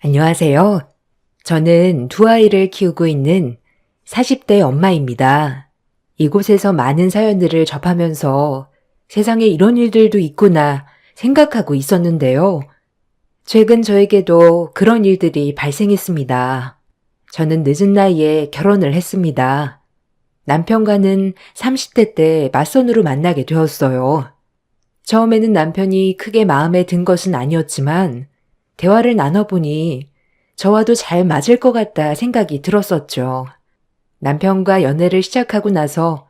안녕하세요. 저는 두 아이를 키우고 있는 40대 엄마입니다. 이곳에서 많은 사연들을 접하면서 세상에 이런 일들도 있구나 생각하고 있었는데요. 최근 저에게도 그런 일들이 발생했습니다. 저는 늦은 나이에 결혼을 했습니다. 남편과는 30대 때 맞선으로 만나게 되었어요. 처음에는 남편이 크게 마음에 든 것은 아니었지만 대화를 나눠보니 저와도 잘 맞을 것 같다 생각이 들었었죠. 남편과 연애를 시작하고 나서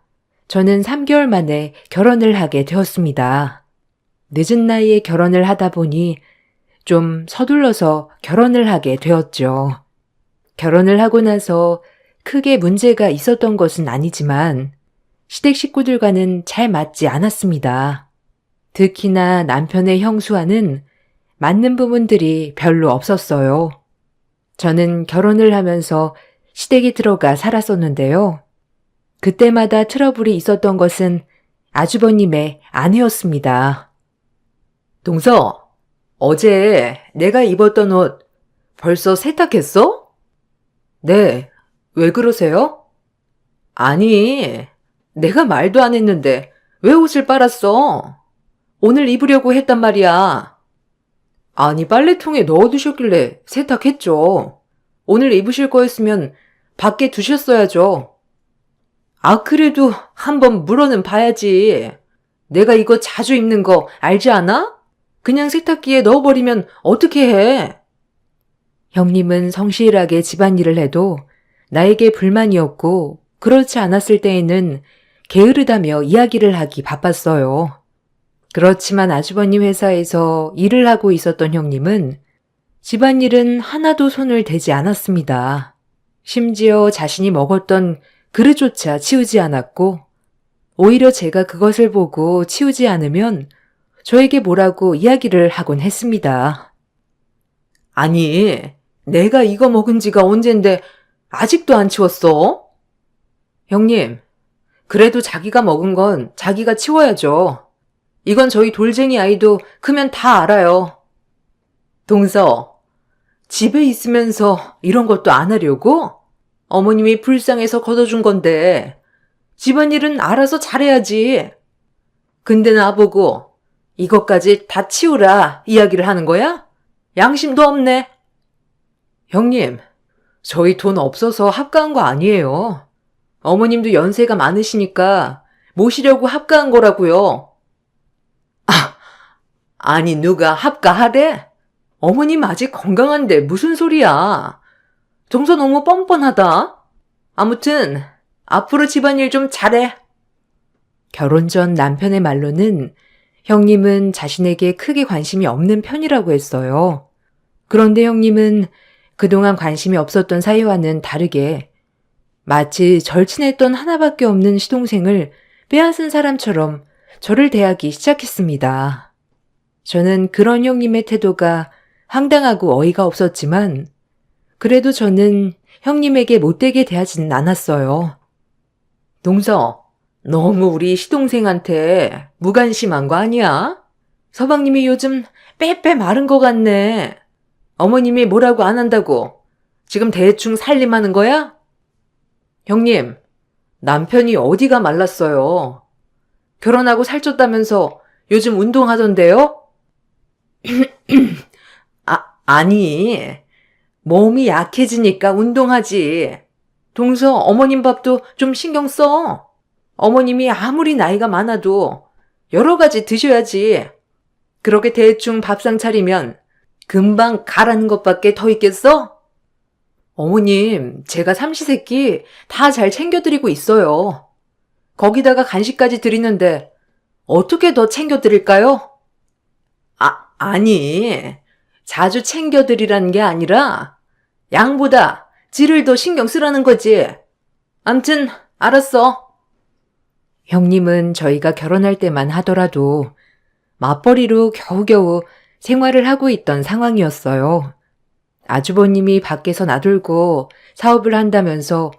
저는 3개월 만에 결혼을 하게 되었습니다. 늦은 나이에 결혼을 하다 보니 좀 서둘러서 결혼을 하게 되었죠. 결혼을 하고 나서 크게 문제가 있었던 것은 아니지만 시댁 식구들과는 잘 맞지 않았습니다. 특히나 남편의 형수와는 맞는 부분들이 별로 없었어요. 저는 결혼을 하면서 시댁에 들어가 살았었는데요. 그때마다 트러블이 있었던 것은 아주버님의 아내였습니다. 동서, 어제 내가 입었던 옷 벌써 세탁했어? 네, 왜 그러세요? 아니, 내가 말도 안 했는데 왜 옷을 빨았어? 오늘 입으려고 했단 말이야. 아니, 빨래통에 넣어두셨길래 세탁했죠. 오늘 입으실 거였으면 밖에 두셨어야죠. 아, 그래도 한번 물어는 봐야지. 내가 이거 자주 입는 거 알지 않아? 그냥 세탁기에 넣어버리면 어떻게 해? 형님은 성실하게 집안일을 해도 나에게 불만이었고 그렇지 않았을 때에는 게으르다며 이야기를 하기 바빴어요. 그렇지만 아주버님 회사에서 일을 하고 있었던 형님은 집안일은 하나도 손을 대지 않았습니다. 심지어 자신이 먹었던 그릇조차 치우지 않았고 오히려 제가 그것을 보고 치우지 않으면 저에게 뭐라고 이야기를 하곤 했습니다. 아니, 내가 이거 먹은 지가 언젠데 아직도 안 치웠어? 형님, 그래도 자기가 먹은 건 자기가 치워야죠. 이건 저희 돌쟁이 아이도 크면 다 알아요. 동서, 집에 있으면서 이런 것도 안 하려고? 어머님이 불쌍해서 걷어준 건데 집안일은 알아서 잘해야지. 근데 나보고 이것까지 다 치우라 이야기를 하는 거야? 양심도 없네. 형님, 저희 돈 없어서 합가한 거 아니에요. 어머님도 연세가 많으시니까 모시려고 합가한 거라고요. 아니, 누가 합가하래? 어머님 아직 건강한데 무슨 소리야. 동서 너무 뻔뻔하다. 아무튼 앞으로 집안일 좀 잘해. 결혼 전 남편의 말로는 형님은 자신에게 크게 관심이 없는 편이라고 했어요. 그런데 형님은 그동안 관심이 없었던 사이와는 다르게 마치 절친했던 하나밖에 없는 시동생을 빼앗은 사람처럼 저를 대하기 시작했습니다. 저는 그런 형님의 태도가 황당하고 어이가 없었지만 그래도 저는 형님에게 못되게 대하지는 않았어요. 동서, 너무 우리 시동생한테 무관심한 거 아니야? 서방님이 요즘 빼빼 마른 것 같네. 어머님이 뭐라고 안 한다고 지금 대충 살림하는 거야? 형님, 남편이 어디가 말랐어요. 결혼하고 살쪘다면서 요즘 운동하던데요? 아니, 몸이 약해지니까 운동하지. 동서, 어머님 밥도 좀 신경 써. 어머님이 아무리 나이가 많아도 여러 가지 드셔야지. 그렇게 대충 밥상 차리면 금방 가라는 것밖에 더 있겠어? 어머님, 제가 삼시세끼 다 잘 챙겨드리고 있어요. 거기다가 간식까지 드리는데 어떻게 더 챙겨드릴까요? 아니, 자주 챙겨드리라는 게 아니라 양보다 질을 더 신경 쓰라는 거지. 암튼 알았어. 형님은 저희가 결혼할 때만 하더라도 맞벌이로 겨우겨우 생활을 하고 있던 상황이었어요. 아주버님이 밖에서 나돌고 사업을 한다면서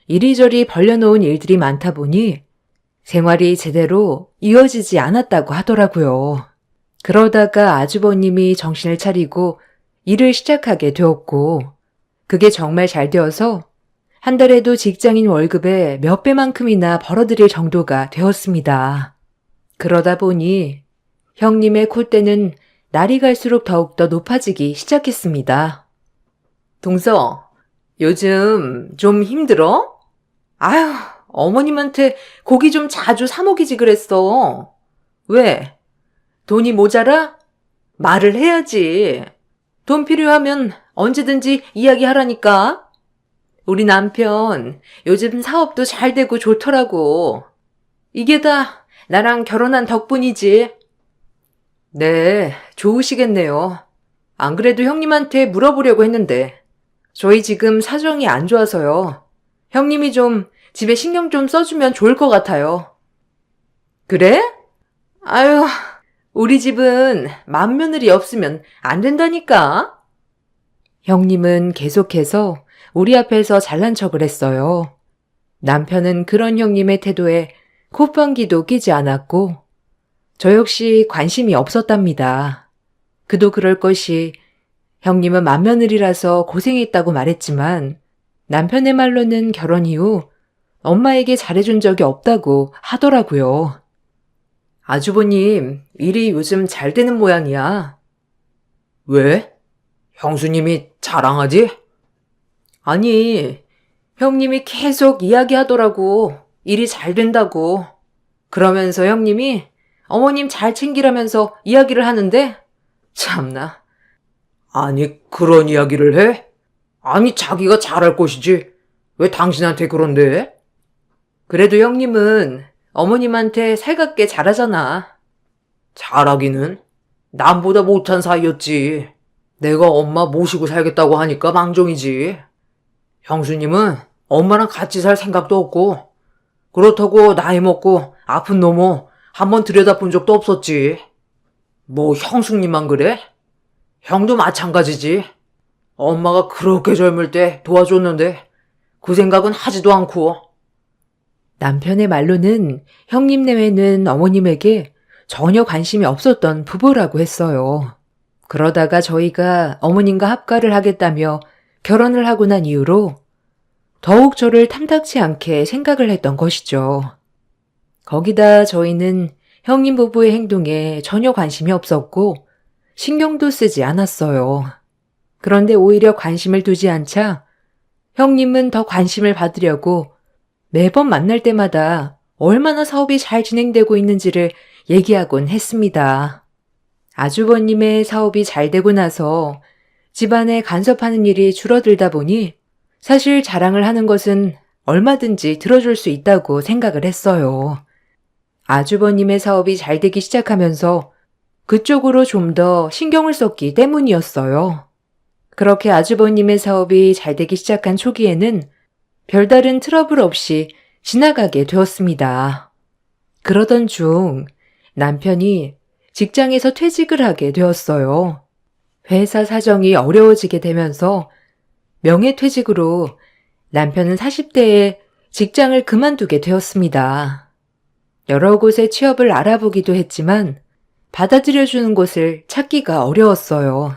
이리저리 벌려놓은 일들이 많다 보니 생활이 제대로 이어지지 않았다고 하더라고요. 그러다가 아주버님이 정신을 차리고 일을 시작하게 되었고, 그게 정말 잘 되어서 한 달에도 직장인 월급의 몇 배만큼이나 벌어들일 정도가 되었습니다. 그러다 보니 형님의 콧대는 날이 갈수록 더욱더 높아지기 시작했습니다. 동서, 요즘 좀 힘들어? 아휴, 어머님한테 고기 좀 자주 사 먹이지 그랬어. 왜? 돈이 모자라? 말을 해야지. 돈 필요하면 언제든지 이야기하라니까. 우리 남편 요즘 사업도 잘 되고 좋더라고. 이게 다 나랑 결혼한 덕분이지. 네, 좋으시겠네요. 안 그래도 형님한테 물어보려고 했는데 저희 지금 사정이 안 좋아서요. 형님이 좀 집에 신경 좀 써주면 좋을 것 같아요. 그래? 아유, 우리 집은 맏며느리 없으면 안 된다니까. 형님은 계속해서 우리 앞에서 잘난 척을 했어요. 남편은 그런 형님의 태도에 콧방귀도 끼지 않았고 저 역시 관심이 없었답니다. 그도 그럴 것이 형님은 맏며느리라서 고생했다고 말했지만 남편의 말로는 결혼 이후 엄마에게 잘해준 적이 없다고 하더라고요. 아주버님, 일이 요즘 잘 되는 모양이야. 왜? 형수님이 자랑하지? 아니, 형님이 계속 이야기하더라고. 일이 잘 된다고. 그러면서 형님이 어머님 잘 챙기라면서 이야기를 하는데 참나. 아니, 그런 이야기를 해? 아니, 자기가 잘할 것이지. 왜 당신한테 그런데? 그래도 형님은 어머님한테 살갑게 잘하잖아. 잘하기는? 남보다 못한 사이였지. 내가 엄마 모시고 살겠다고 하니까 망정이지. 형수님은 엄마랑 같이 살 생각도 없고 그렇다고 나이 먹고 아픈 놈을 한번 들여다본 적도 없었지. 뭐 형수님만 그래? 형도 마찬가지지. 엄마가 그렇게 젊을 때 도와줬는데 그 생각은 하지도 않고. 남편의 말로는 형님 내외는 어머님에게 전혀 관심이 없었던 부부라고 했어요. 그러다가 저희가 어머님과 합가를 하겠다며 결혼을 하고 난 이후로 더욱 저를 탐탁치 않게 생각을 했던 것이죠. 거기다 저희는 형님 부부의 행동에 전혀 관심이 없었고 신경도 쓰지 않았어요. 그런데 오히려 관심을 두지 않자 형님은 더 관심을 받으려고 매번 만날 때마다 얼마나 사업이 잘 진행되고 있는지를 얘기하곤 했습니다. 아주버님의 사업이 잘 되고 나서 집안에 간섭하는 일이 줄어들다 보니 사실 자랑을 하는 것은 얼마든지 들어줄 수 있다고 생각을 했어요. 아주버님의 사업이 잘 되기 시작하면서 그쪽으로 좀 더 신경을 썼기 때문이었어요. 그렇게 아주버님의 사업이 잘 되기 시작한 초기에는 별다른 트러블 없이 지나가게 되었습니다. 그러던 중 남편이 직장에서 퇴직을 하게 되었어요. 회사 사정이 어려워지게 되면서 명예퇴직으로 남편은 40대에 직장을 그만두게 되었습니다. 여러 곳에 취업을 알아보기도 했지만 받아들여주는 곳을 찾기가 어려웠어요.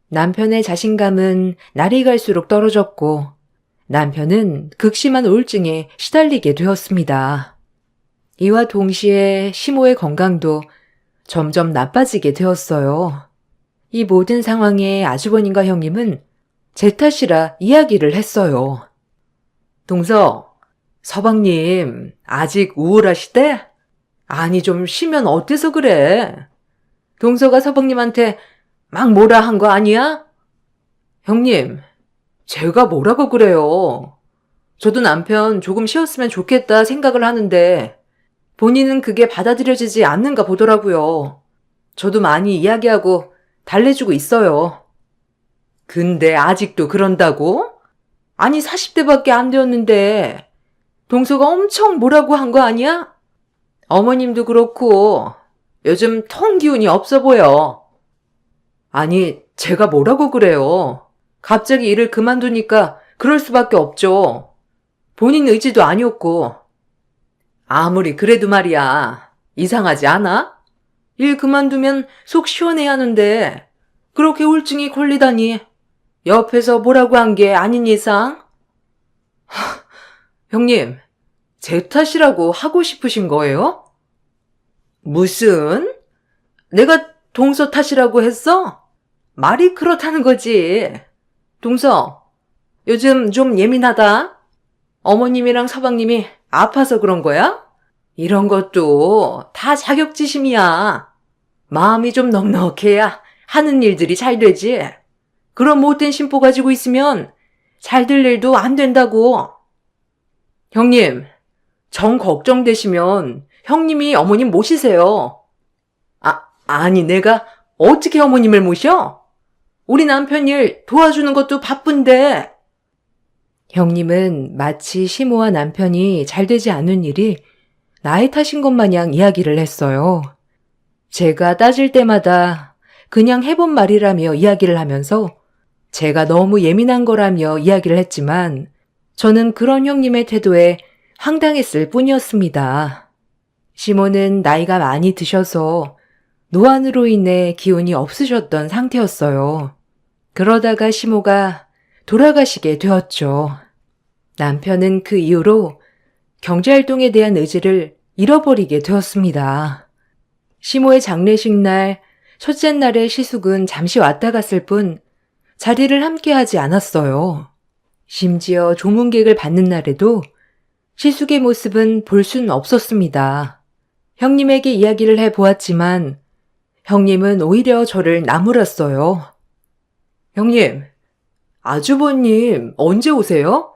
남편의 자신감은 날이 갈수록 떨어졌고 남편은 극심한 우울증에 시달리게 되었습니다. 이와 동시에 시모의 건강도 점점 나빠지게 되었어요. 이 모든 상황에 아주버님과 형님은 제 탓이라 이야기를 했어요. 동서, 서방님 아직 우울하시대? 아니 좀 쉬면 어때서 그래? 동서가 서방님한테 막 뭐라 한 거 아니야? 형님, 제가 뭐라고 그래요. 저도 남편 조금 쉬었으면 좋겠다 생각을 하는데 본인은 그게 받아들여지지 않는가 보더라고요. 저도 많이 이야기하고 달래주고 있어요. 근데 아직도 그런다고? 아니 40대밖에 안 되었는데 동서가 엄청 뭐라고 한 거 아니야? 어머님도 그렇고 요즘 통 기운이 없어 보여. 아니 제가 뭐라고 그래요. 갑자기 일을 그만두니까 그럴 수밖에 없죠. 본인 의지도 아니었고. 아무리 그래도 말이야. 이상하지 않아? 일 그만두면 속 시원해야 하는데 그렇게 울증이 걸리다니 옆에서 뭐라고 한 게 아닌 이상? 형님, 제 탓이라고 하고 싶으신 거예요? 무슨? 내가 동서 탓이라고 했어? 말이 그렇다는 거지. 동서, 요즘 좀 예민하다. 어머님이랑 서방님이 아파서 그런 거야? 이런 것도 다 자격지심이야. 마음이 좀 넉넉해야 하는 일들이 잘 되지. 그런 못된 심보 가지고 있으면 잘 될 일도 안 된다고. 형님, 정 걱정되시면 형님이 어머님 모시세요. 아니 내가 어떻게 어머님을 모셔? 우리 남편 일 도와주는 것도 바쁜데. 형님은 마치 시모와 남편이 잘 되지 않은 일이 나의 탓인 것 마냥 이야기를 했어요. 제가 따질 때마다 그냥 해본 말이라며 이야기를 하면서 제가 너무 예민한 거라며 이야기를 했지만 저는 그런 형님의 태도에 황당했을 뿐이었습니다. 시모는 나이가 많이 드셔서 노안으로 인해 기운이 없으셨던 상태였어요. 그러다가 시모가 돌아가시게 되었죠. 남편은 그 이후로 경제활동에 대한 의지를 잃어버리게 되었습니다. 시모의 장례식 날, 첫째 날의 시숙은 잠시 왔다 갔을 뿐 자리를 함께 하지 않았어요. 심지어 조문객을 받는 날에도 시숙의 모습은 볼 수는 없었습니다. 형님에게 이야기를 해보았지만 형님은 오히려 저를 나무랐어요. 형님, 아주버님 언제 오세요?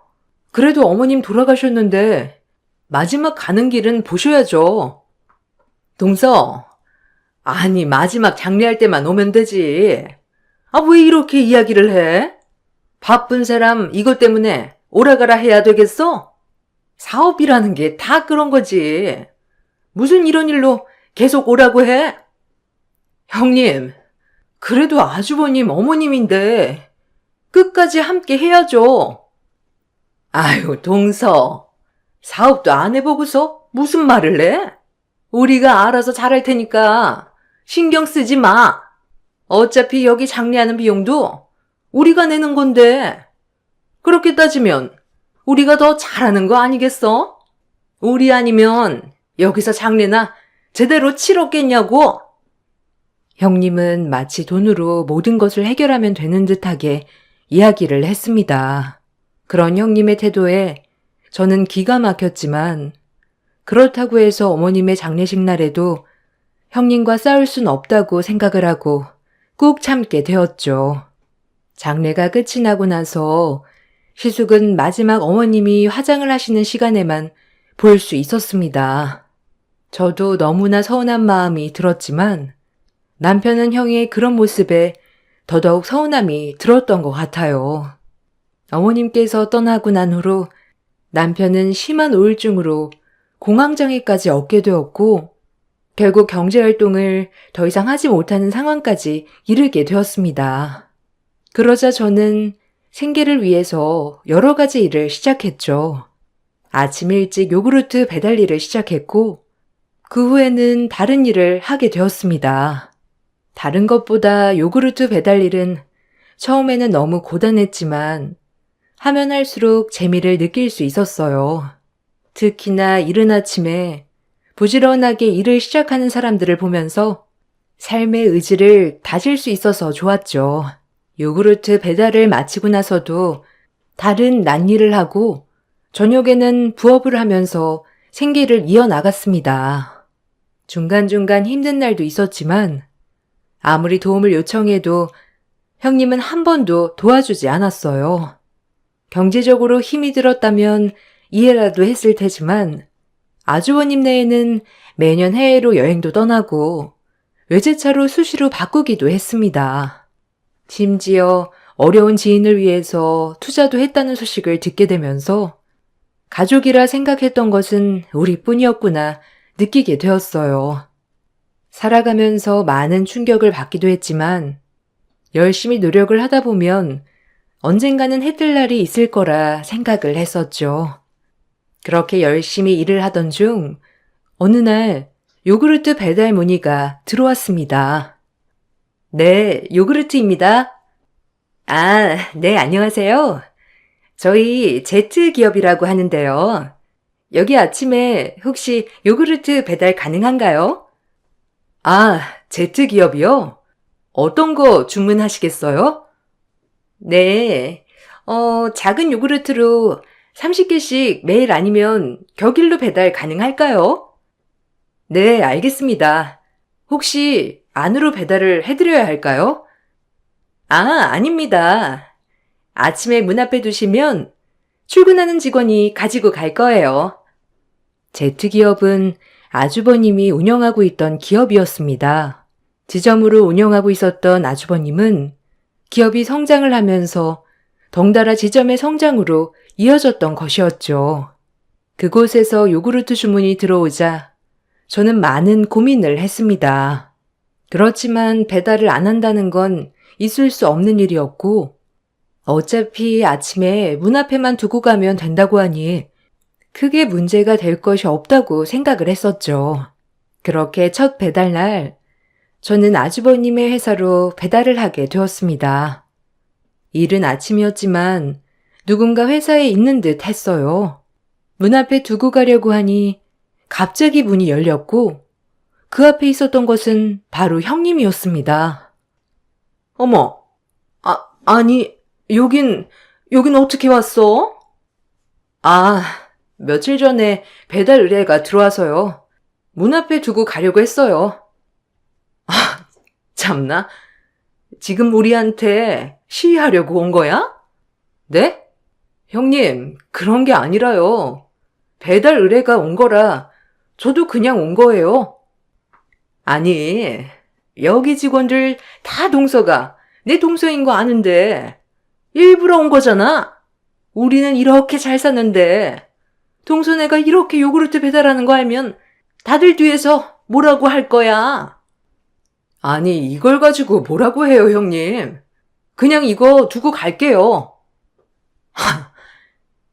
그래도 어머님 돌아가셨는데 마지막 가는 길은 보셔야죠. 동서, 아니 마지막 장례할 때만 오면 되지. 왜 이렇게 이야기를 해? 바쁜 사람 이것 때문에 오라가라 해야 되겠어? 사업이라는 게 다 그런 거지. 무슨 이런 일로 계속 오라고 해? 형님, 그래도 아주버님 어머님인데 끝까지 함께 해야죠. 아유, 동서. 사업도 안 해보고서 무슨 말을 해? 우리가 알아서 잘할 테니까 신경 쓰지 마. 어차피 여기 장례하는 비용도 우리가 내는 건데 그렇게 따지면 우리가 더 잘하는 거 아니겠어? 우리 아니면 여기서 장례나 제대로 치렀겠냐고. 형님은 마치 돈으로 모든 것을 해결하면 되는 듯하게 이야기를 했습니다. 그런 형님의 태도에 저는 기가 막혔지만 그렇다고 해서 어머님의 장례식 날에도 형님과 싸울 순 없다고 생각을 하고 꾹 참게 되었죠. 장례가 끝이 나고 나서 시숙은 마지막 어머님이 화장을 하시는 시간에만 볼 수 있었습니다. 저도 너무나 서운한 마음이 들었지만 남편은 형의 그런 모습에 더더욱 서운함이 들었던 것 같아요. 어머님께서 떠나고 난 후로 남편은 심한 우울증으로 공황장애까지 얻게 되었고 결국 경제활동을 더 이상 하지 못하는 상황까지 이르게 되었습니다. 그러자 저는 생계를 위해서 여러 가지 일을 시작했죠. 아침 일찍 요구르트 배달 일을 시작했고 그 후에는 다른 일을 하게 되었습니다. 다른 것보다 요구르트 배달 일은 처음에는 너무 고단했지만 하면 할수록 재미를 느낄 수 있었어요. 특히나 이른 아침에 부지런하게 일을 시작하는 사람들을 보면서 삶의 의지를 다질 수 있어서 좋았죠. 요구르트 배달을 마치고 나서도 다른 낫일을 하고 저녁에는 부업을 하면서 생계를 이어나갔습니다. 중간중간 힘든 날도 있었지만 아무리 도움을 요청해도 형님은 한 번도 도와주지 않았어요. 경제적으로 힘이 들었다면 이해라도 했을 테지만 아주버님 내에는 매년 해외로 여행도 떠나고 외제차로 수시로 바꾸기도 했습니다. 심지어 어려운 지인을 위해서 투자도 했다는 소식을 듣게 되면서 가족이라 생각했던 것은 우리뿐이었구나 느끼게 되었어요. 살아가면서 많은 충격을 받기도 했지만 열심히 노력을 하다 보면 언젠가는 해뜰 날이 있을 거라 생각을 했었죠. 그렇게 열심히 일을 하던 중 어느 날 요구르트 배달 문의가 들어왔습니다. 네, 요구르트입니다. 아, 네, 안녕하세요. 저희 제트 기업이라고 하는데요. 여기 아침에 혹시 요구르트 배달 가능한가요? 아, 제트 기업이요? 어떤 거 주문하시겠어요? 네. 작은 요구르트로 30개씩 매일 아니면 격일로 배달 가능할까요? 네, 알겠습니다. 혹시 안으로 배달을 해드려야 할까요? 아, 아닙니다. 아침에 문 앞에 두시면 출근하는 직원이 가지고 갈 거예요. 제트기업은 아주버님이 운영하고 있던 기업이었습니다. 지점으로 운영하고 있었던 아주버님은 기업이 성장을 하면서 덩달아 지점의 성장으로 이어졌던 것이었죠. 그곳에서 요구르트 주문이 들어오자 저는 많은 고민을 했습니다. 그렇지만 배달을 안 한다는 건 있을 수 없는 일이었고 어차피 아침에 문 앞에만 두고 가면 된다고 하니 크게 문제가 될 것이 없다고 생각을 했었죠. 그렇게 첫 배달날 저는 아주버님의 회사로 배달을 하게 되었습니다. 이른 아침이었지만 누군가 회사에 있는 듯 했어요. 문 앞에 두고 가려고 하니 갑자기 문이 열렸고 그 앞에 있었던 것은 바로 형님이었습니다. 어머, 아니, 여긴 어떻게 왔어? 아, 며칠 전에 배달 의뢰가 들어와서요. 문 앞에 두고 가려고 했어요. 참나, 지금 우리한테 시위하려고 온 거야? 네? 형님, 그런 게 아니라요. 배달 의뢰가 온 거라 저도 그냥 온 거예요. 아니, 여기 직원들 다 동서가 내 동서인 거 아는데 일부러 온 거잖아. 우리는 이렇게 잘 사는데 동서네가 이렇게 요구르트 배달하는 거 알면 다들 뒤에서 뭐라고 할 거야. 아니, 이걸 가지고 뭐라고 해요, 형님. 그냥 이거 두고 갈게요.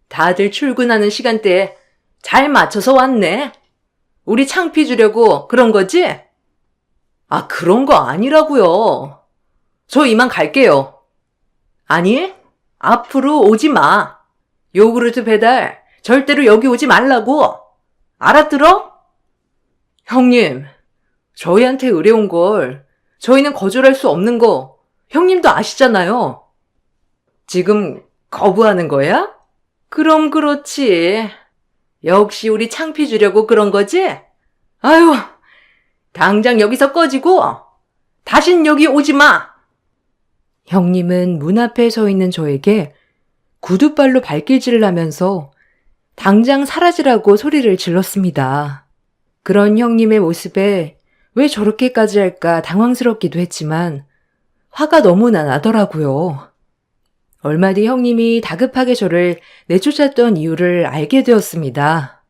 다들 출근하는 시간대에 잘 맞춰서 왔네. 우리 창피 주려고 그런 거지? 아, 그런 거 아니라고요. 저 이만 갈게요. 아니, 앞으로 오지 마. 요구르트 배달 절대로 여기 오지 말라고. 알아들어? 형님, 저희한테 의뢰온 걸 저희는 거절할 수 없는 거 형님도 아시잖아요. 지금 거부하는 거야? 그럼 그렇지. 역시 우리 창피 주려고 그런 거지? 아유, 당장 여기서 꺼지고 다신 여기 오지 마. 형님은 문 앞에 서 있는 저에게 구두발로 발길질을 하면서 당장 사라지라고 소리를 질렀습니다. 그런 형님의 모습에 왜 저렇게까지 할까 당황스럽기도 했지만 화가 너무나 나더라고요. 얼마 뒤 형님이 다급하게 저를 내쫓았던 이유를 알게 되었습니다.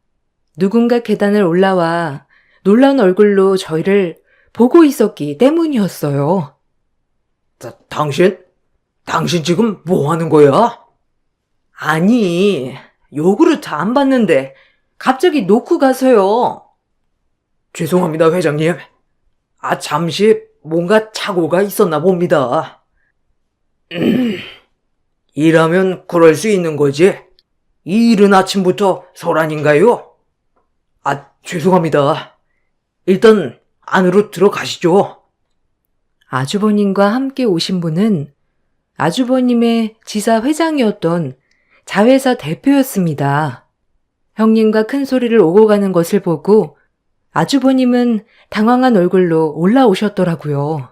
누군가 계단을 올라와 놀라운 얼굴로 저희를 보고 있었기 때문이었어요. 당신 지금 뭐 하는 거야? 아니, 요구르트 안 받는데 갑자기 놓고 가서요. 죄송합니다, 회장님. 잠시 뭔가 착오가 있었나 봅니다. 일하면 그럴 수 있는 거지. 이 이른 아침부터 소란인가요? 죄송합니다. 일단 안으로 들어가시죠. 아주버님과 함께 오신 분은 아주버님의 지사 회장이었던 자회사 대표였습니다. 형님과 큰 소리를 오고 가는 것을 보고 아주버님은 당황한 얼굴로 올라오셨더라고요.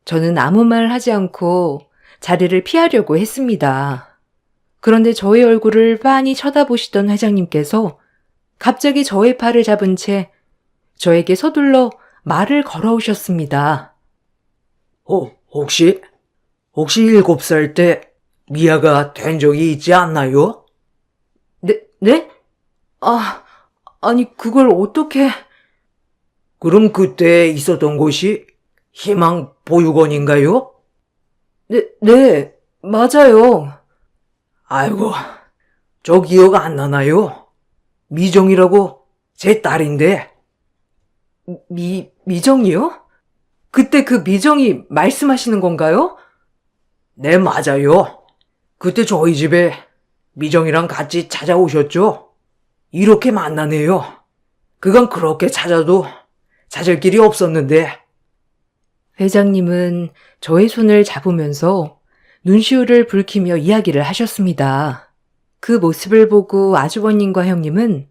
저는 아무 말 하지 않고 자리를 피하려고 했습니다. 그런데 저의 얼굴을 빤히 쳐다보시던 회장님께서 갑자기 저의 팔을 잡은 채 저에게 서둘러 말을 걸어오셨습니다. 혹시 7살 때 미아가 된 적이 있지 않나요? 네? 아니 그걸 어떻게... 그럼 그때 있었던 곳이 희망 보육원인가요? 네, 맞아요. 아이고, 저 기억 안 나나요? 미정이라고 제 딸인데. 미정이요? 그때 그 미정이 말씀하시는 건가요? 네, 맞아요. 그때 저희 집에 미정이랑 같이 찾아오셨죠? 이렇게 만나네요. 그간 그렇게 찾아도 찾을 길이 없었는데. 회장님은 저의 손을 잡으면서 눈시울을 붉히며 이야기를 하셨습니다. 그 모습을 보고 아주버님과 형님은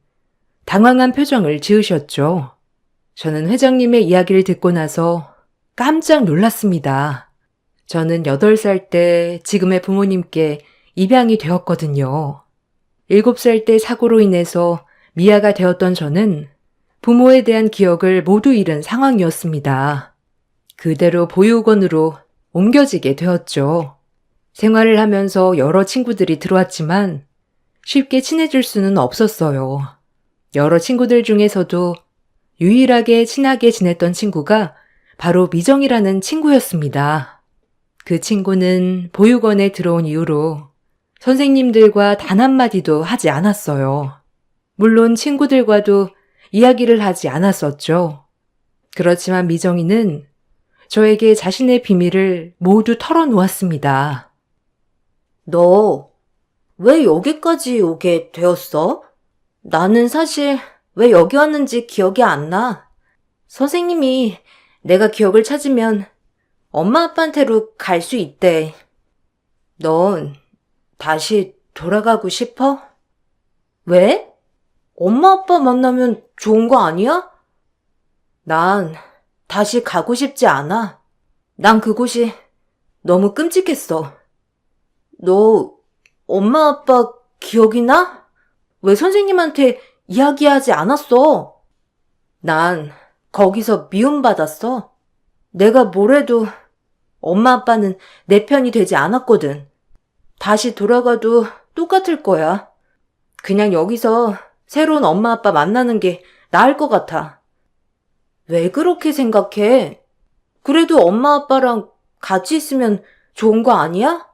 당황한 표정을 지으셨죠. 저는 회장님의 이야기를 듣고 나서 깜짝 놀랐습니다. 저는 8살 때 지금의 부모님께 입양이 되었거든요. 7살 때 사고로 인해서 미아가 되었던 저는 부모에 대한 기억을 모두 잃은 상황이었습니다. 그대로 보육원으로 옮겨지게 되었죠. 생활을 하면서 여러 친구들이 들어왔지만 쉽게 친해질 수는 없었어요. 여러 친구들 중에서도 유일하게 친하게 지냈던 친구가 바로 미정이라는 친구였습니다. 그 친구는 보육원에 들어온 이후로 선생님들과 단 한마디도 하지 않았어요. 물론 친구들과도 이야기를 하지 않았었죠. 그렇지만 미정이는 저에게 자신의 비밀을 모두 털어놓았습니다. 너 왜 여기까지 오게 되었어? 나는 사실 왜 여기 왔는지 기억이 안 나. 선생님이 내가 기억을 찾으면 엄마 아빠한테로 갈 수 있대. 넌 다시 돌아가고 싶어? 왜? 엄마 아빠 만나면 좋은 거 아니야? 난 다시 가고 싶지 않아. 난 그곳이 너무 끔찍했어. 너 엄마 아빠 기억이 나? 왜 선생님한테 이야기하지 않았어? 난 거기서 미움받았어. 내가 뭘 해도 엄마 아빠는 내 편이 되지 않았거든. 다시 돌아가도 똑같을 거야. 그냥 여기서 새로운 엄마 아빠 만나는 게 나을 것 같아. 왜 그렇게 생각해? 그래도 엄마 아빠랑 같이 있으면 좋은 거 아니야?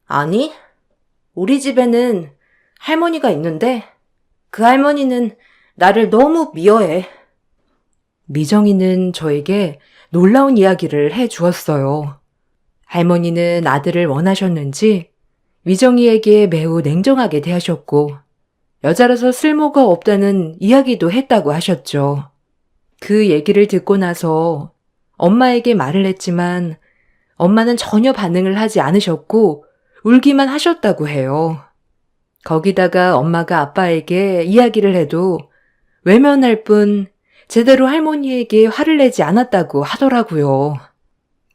아니, 우리 집에는 할머니가 있는데 그 할머니는 나를 너무 미워해. 미정이는 저에게 놀라운 이야기를 해 주었어요. 할머니는 아들을 원하셨는지 미정이에게 매우 냉정하게 대하셨고 여자라서 쓸모가 없다는 이야기도 했다고 하셨죠. 그 얘기를 듣고 나서 엄마에게 말을 했지만 엄마는 전혀 반응을 하지 않으셨고 울기만 하셨다고 해요. 거기다가 엄마가 아빠에게 이야기를 해도 외면할 뿐 제대로 할머니에게 화를 내지 않았다고 하더라고요.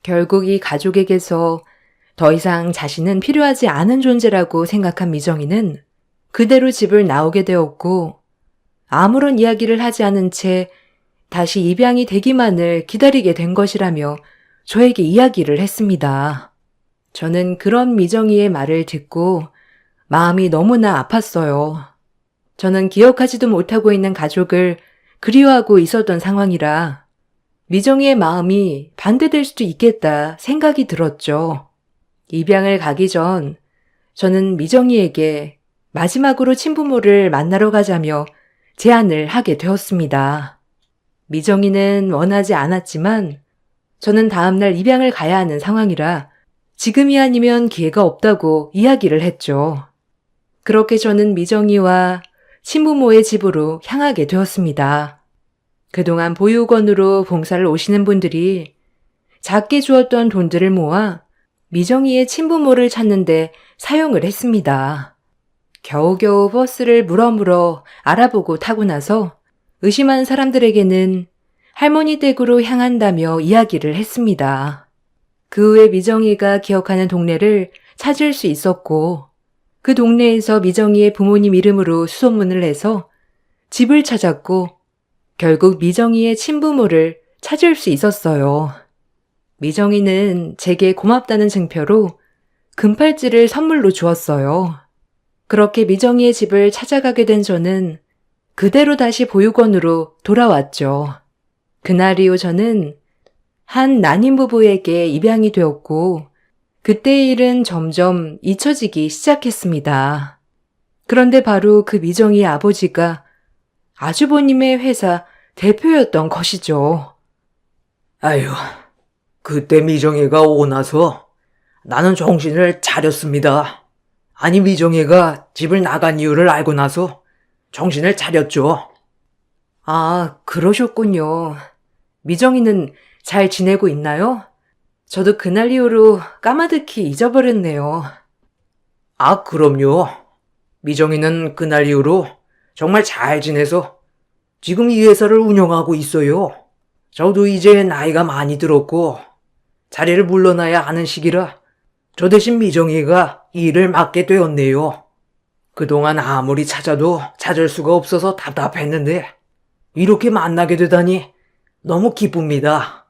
결국 이 가족에게서 더 이상 자신은 필요하지 않은 존재라고 생각한 미정이는 그대로 집을 나오게 되었고 아무런 이야기를 하지 않은 채 다시 입양이 되기만을 기다리게 된 것이라며 저에게 이야기를 했습니다. 저는 그런 미정이의 말을 듣고 마음이 너무나 아팠어요. 저는 기억하지도 못하고 있는 가족을 그리워하고 있었던 상황이라 미정이의 마음이 반대될 수도 있겠다 생각이 들었죠. 입양을 가기 전 저는 미정이에게 마지막으로 친부모를 만나러 가자며 제안을 하게 되었습니다. 미정이는 원하지 않았지만 저는 다음날 입양을 가야 하는 상황이라 지금이 아니면 기회가 없다고 이야기를 했죠. 그렇게 저는 미정이와 친부모의 집으로 향하게 되었습니다. 그동안 보육원으로 봉사를 오시는 분들이 작게 주었던 돈들을 모아 미정이의 친부모를 찾는데 사용을 했습니다. 겨우겨우 버스를 물어물어 알아보고 타고 나서 의심한 사람들에게는 할머니 댁으로 향한다며 이야기를 했습니다. 그 후에 미정이가 기억하는 동네를 찾을 수 있었고 그 동네에서 미정이의 부모님 이름으로 수소문을 내서 집을 찾았고 결국 미정이의 친부모를 찾을 수 있었어요. 미정이는 제게 고맙다는 증표로 금팔찌를 선물로 주었어요. 그렇게 미정이의 집을 찾아가게 된 저는 그대로 다시 보육원으로 돌아왔죠. 그날 이후 저는 한 난임 부부에게 입양이 되었고 그때의 일은 점점 잊혀지기 시작했습니다. 그런데 바로 그 미정이의 아버지가 아주버님의 회사 대표였던 것이죠. 아유, 그때 미정이가 오고 나서 나는 정신을 차렸습니다. 아니, 미정이가 집을 나간 이유를 알고 나서 정신을 차렸죠. 아, 그러셨군요. 미정이는 잘 지내고 있나요? 저도 그날 이후로 까마득히 잊어버렸네요. 아, 그럼요. 미정이는 그날 이후로 정말 잘 지내서 지금 이 회사를 운영하고 있어요. 저도 이제 나이가 많이 들었고 자리를 물러나야 하는 시기라 저 대신 미정이가 이 일을 맡게 되었네요. 그동안 아무리 찾아도 찾을 수가 없어서 답답했는데 이렇게 만나게 되다니 너무 기쁩니다.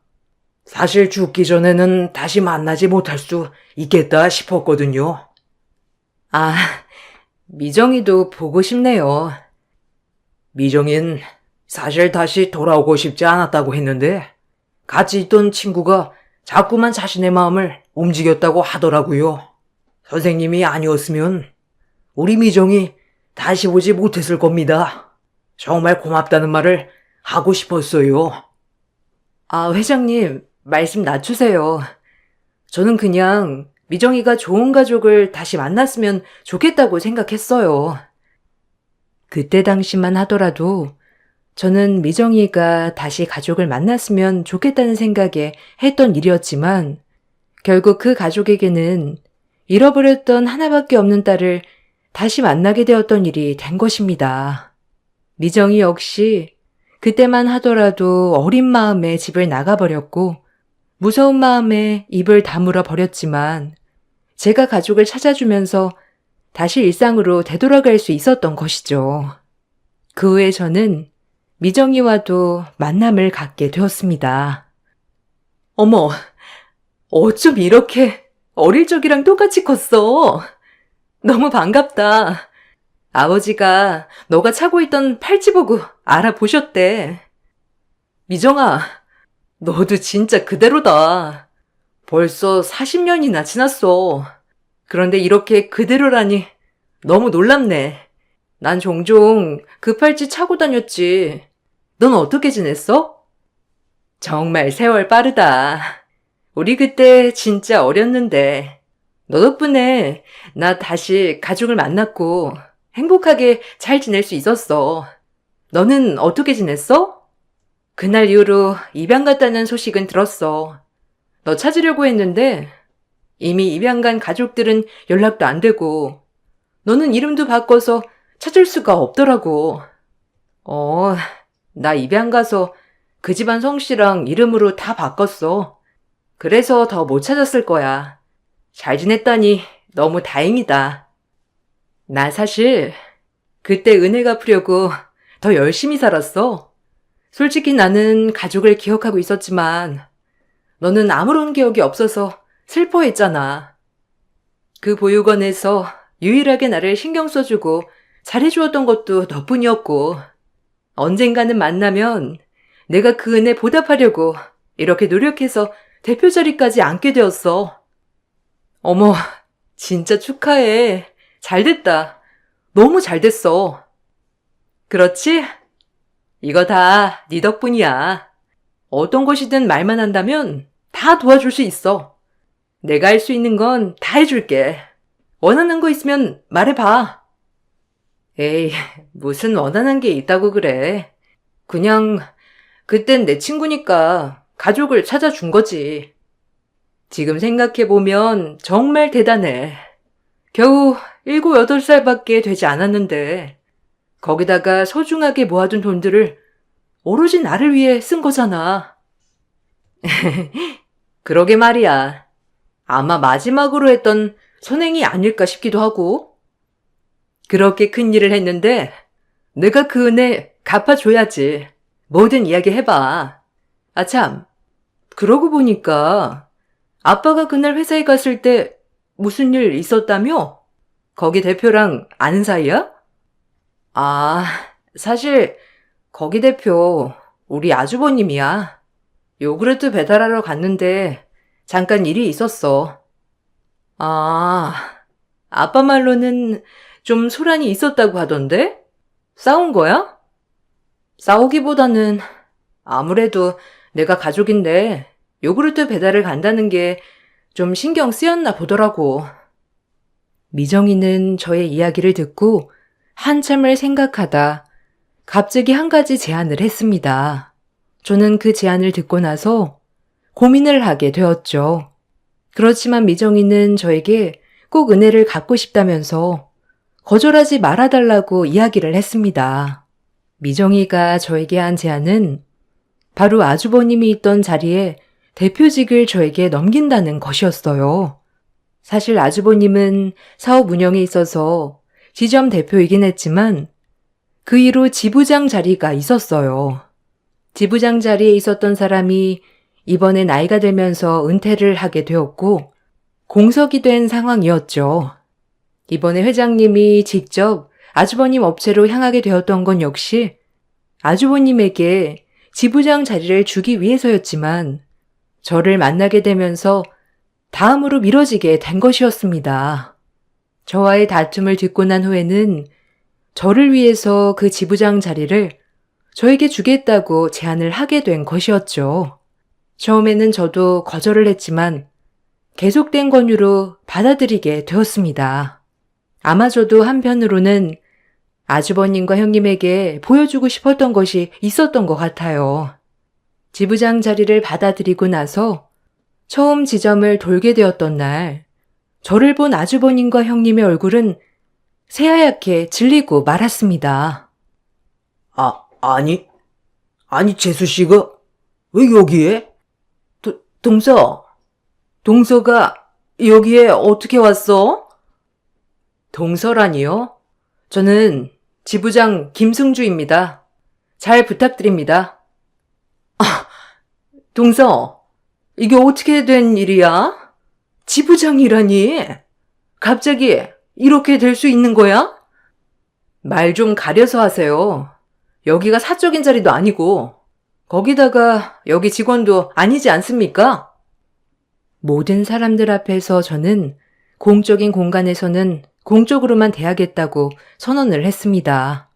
사실 죽기 전에는 다시 만나지 못할 수 있겠다 싶었거든요. 아, 미정이도 보고 싶네요. 미정인 사실 다시 돌아오고 싶지 않았다고 했는데 같이 있던 친구가 자꾸만 자신의 마음을 움직였다고 하더라고요. 선생님이 아니었으면 우리 미정이 다시 오지 못했을 겁니다. 정말 고맙다는 말을 하고 싶었어요. 아, 회장님, 말씀 낮추세요. 저는 그냥 미정이가 좋은 가족을 다시 만났으면 좋겠다고 생각했어요. 그때 당시만 하더라도 저는 미정이가 다시 가족을 만났으면 좋겠다는 생각에 했던 일이었지만 결국 그 가족에게는 잃어버렸던 하나밖에 없는 딸을 다시 만나게 되었던 일이 된 것입니다. 미정이 역시 그때만 하더라도 어린 마음에 집을 나가버렸고 무서운 마음에 입을 다물어 버렸지만 제가 가족을 찾아주면서 다시 일상으로 되돌아갈 수 있었던 것이죠. 그 후에 저는 미정이와도 만남을 갖게 되었습니다. 어머, 어쩜 이렇게 어릴 적이랑 똑같이 컸어? 너무 반갑다. 아버지가 너가 차고 있던 팔찌 보고 알아보셨대. 미정아, 너도 진짜 그대로다. 벌써 40년이나 지났어. 그런데 이렇게 그대로라니 너무 놀랍네. 난 종종 그 팔찌 차고 다녔지. 넌 어떻게 지냈어? 정말 세월 빠르다. 우리 그때 진짜 어렸는데 너 덕분에 나 다시 가족을 만났고 행복하게 잘 지낼 수 있었어. 너는 어떻게 지냈어? 그날 이후로 입양 갔다는 소식은 들었어. 너 찾으려고 했는데 이미 입양 간 가족들은 연락도 안 되고 너는 이름도 바꿔서 찾을 수가 없더라고. 나 입양 가서 그 집안 성씨랑 이름으로 다 바꿨어. 그래서 더 못 찾았을 거야. 잘 지냈다니 너무 다행이다. 나 사실 그때 은혜 갚으려고 더 열심히 살았어. 솔직히 나는 가족을 기억하고 있었지만 너는 아무런 기억이 없어서 슬퍼했잖아. 그 보육원에서 유일하게 나를 신경 써주고 잘해주었던 것도 너뿐이었고 언젠가는 만나면 내가 그 은혜 보답하려고 이렇게 노력해서 대표 자리까지 앉게 되었어. 어머, 진짜 축하해. 잘됐다. 너무 잘됐어. 그렇지? 이거 다 네 덕분이야. 어떤 것이든 말만 한다면 다 도와줄 수 있어. 내가 할 수 있는 건 다 해줄게. 원하는 거 있으면 말해봐. 에이, 무슨 원하는 게 있다고 그래. 그냥 그땐 내 친구니까 가족을 찾아준 거지. 지금 생각해보면 정말 대단해. 겨우 7, 8살밖에 되지 않았는데 거기다가 소중하게 모아둔 돈들을 오로지 나를 위해 쓴 거잖아. 그러게 말이야. 아마 마지막으로 했던 선행이 아닐까 싶기도 하고. 그렇게 큰 일을 했는데 내가 그 은혜 갚아줘야지. 뭐든 이야기해봐. 아참, 그러고 보니까 아빠가 그날 회사에 갔을 때 무슨 일 있었다며? 거기 대표랑 아는 사이야? 아, 사실 거기 대표 우리 아주버님이야. 요구르트 배달하러 갔는데 잠깐 일이 있었어. 아, 아빠 말로는 좀 소란이 있었다고 하던데? 싸운 거야? 싸우기보다는 아무래도 내가 가족인데 요구르트 배달을 간다는 게 좀 신경 쓰였나 보더라고. 미정이는 저의 이야기를 듣고 한참을 생각하다 갑자기 한 가지 제안을 했습니다. 저는 그 제안을 듣고 나서 고민을 하게 되었죠. 그렇지만 미정이는 저에게 꼭 은혜를 갚고 싶다면서 거절하지 말아달라고 이야기를 했습니다. 미정이가 저에게 한 제안은 바로 아주버님이 있던 자리에 대표직을 저에게 넘긴다는 것이었어요. 사실 아주버님은 사업 운영에 있어서 지점 대표이긴 했지만 그 이후 지부장 자리가 있었어요. 지부장 자리에 있었던 사람이 이번에 나이가 들면서 은퇴를 하게 되었고 공석이 된 상황이었죠. 이번에 회장님이 직접 아주버님 업체로 향하게 되었던 건 역시 아주버님에게 지부장 자리를 주기 위해서였지만 저를 만나게 되면서 다음으로 미뤄지게 된 것이었습니다. 저와의 다툼을 듣고 난 후에는 저를 위해서 그 지부장 자리를 저에게 주겠다고 제안을 하게 된 것이었죠. 처음에는 저도 거절을 했지만 계속된 권유로 받아들이게 되었습니다. 아마 저도 한편으로는 아주버님과 형님에게 보여주고 싶었던 것이 있었던 것 같아요. 지부장 자리를 받아들이고 나서 처음 지점을 돌게 되었던 날, 저를 본 아주버님과 형님의 얼굴은 새하얗게 질리고 말았습니다. 아니, 재수 씨가 왜 여기에? 동서가 여기에 어떻게 왔어? 동서라니요? 저는 지부장 김승주입니다. 잘 부탁드립니다. 동서, 이게 어떻게 된 일이야? 지부장이라니? 갑자기 이렇게 될 수 있는 거야? 말 좀 가려서 하세요. 여기가 사적인 자리도 아니고 거기다가 여기 직원도 아니지 않습니까? 모든 사람들 앞에서 저는 공적인 공간에서는 공적으로만 대하겠다고 선언을 했습니다.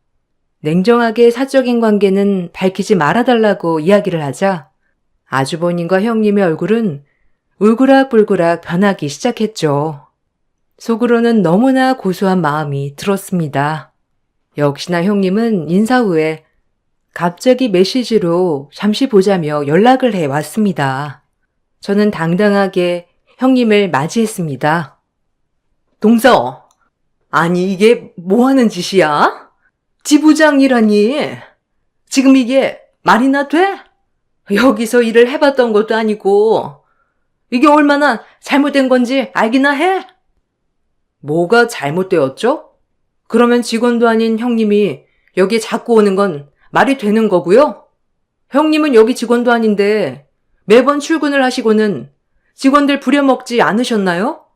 냉정하게 사적인 관계는 밝히지 말아달라고 이야기를 하자 아주버님과 형님의 얼굴은 울그락불그락 변하기 시작했죠. 속으로는 너무나 고소한 마음이 들었습니다. 역시나 형님은 인사 후에 갑자기 메시지로 잠시 보자며 연락을 해왔습니다. 저는 당당하게 형님을 맞이했습니다. 동서, 아니 이게 뭐하는 짓이야? 지부장이라니. 지금 이게 말이나 돼? 여기서 일을 해봤던 것도 아니고 이게 얼마나 잘못된 건지 알기나 해? 뭐가 잘못되었죠? 그러면 직원도 아닌 형님이 여기에 자꾸 오는 건 말이 되는 거고요? 형님은 여기 직원도 아닌데 매번 출근을 하시고는 직원들 부려먹지 않으셨나요?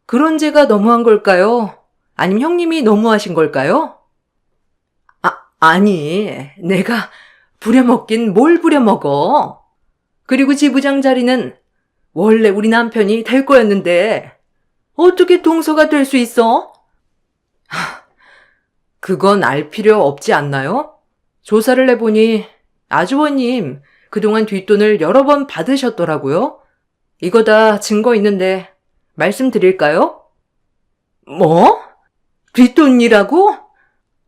그런 제가 너무한 걸까요? 아니면 형님이 너무하신 걸까요? 아니, 내가 부려먹긴 뭘 부려먹어? 그리고 지부장 자리는 원래 우리 남편이 될 거였는데 어떻게 동서가 될 수 있어? 그건 알 필요 없지 않나요? 조사를 해보니 아주버님 그동안 뒷돈을 여러 번 받으셨더라고요. 이거 다 증거 있는데 말씀드릴까요? 뭐? 뒷돈이라고?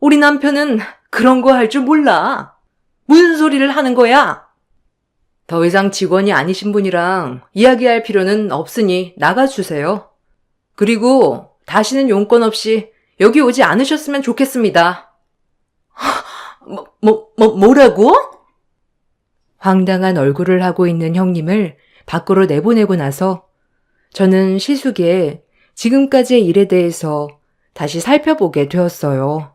우리 남편은 그런 거 할 줄 몰라. 무슨 소리를 하는 거야? 더 이상 직원이 아니신 분이랑 이야기할 필요는 없으니 나가주세요. 그리고 다시는 용건 없이 여기 오지 않으셨으면 좋겠습니다. 뭐라고? 황당한 얼굴을 하고 있는 형님을 밖으로 내보내고 나서 저는 시숙의 지금까지의 일에 대해서 다시 살펴보게 되었어요.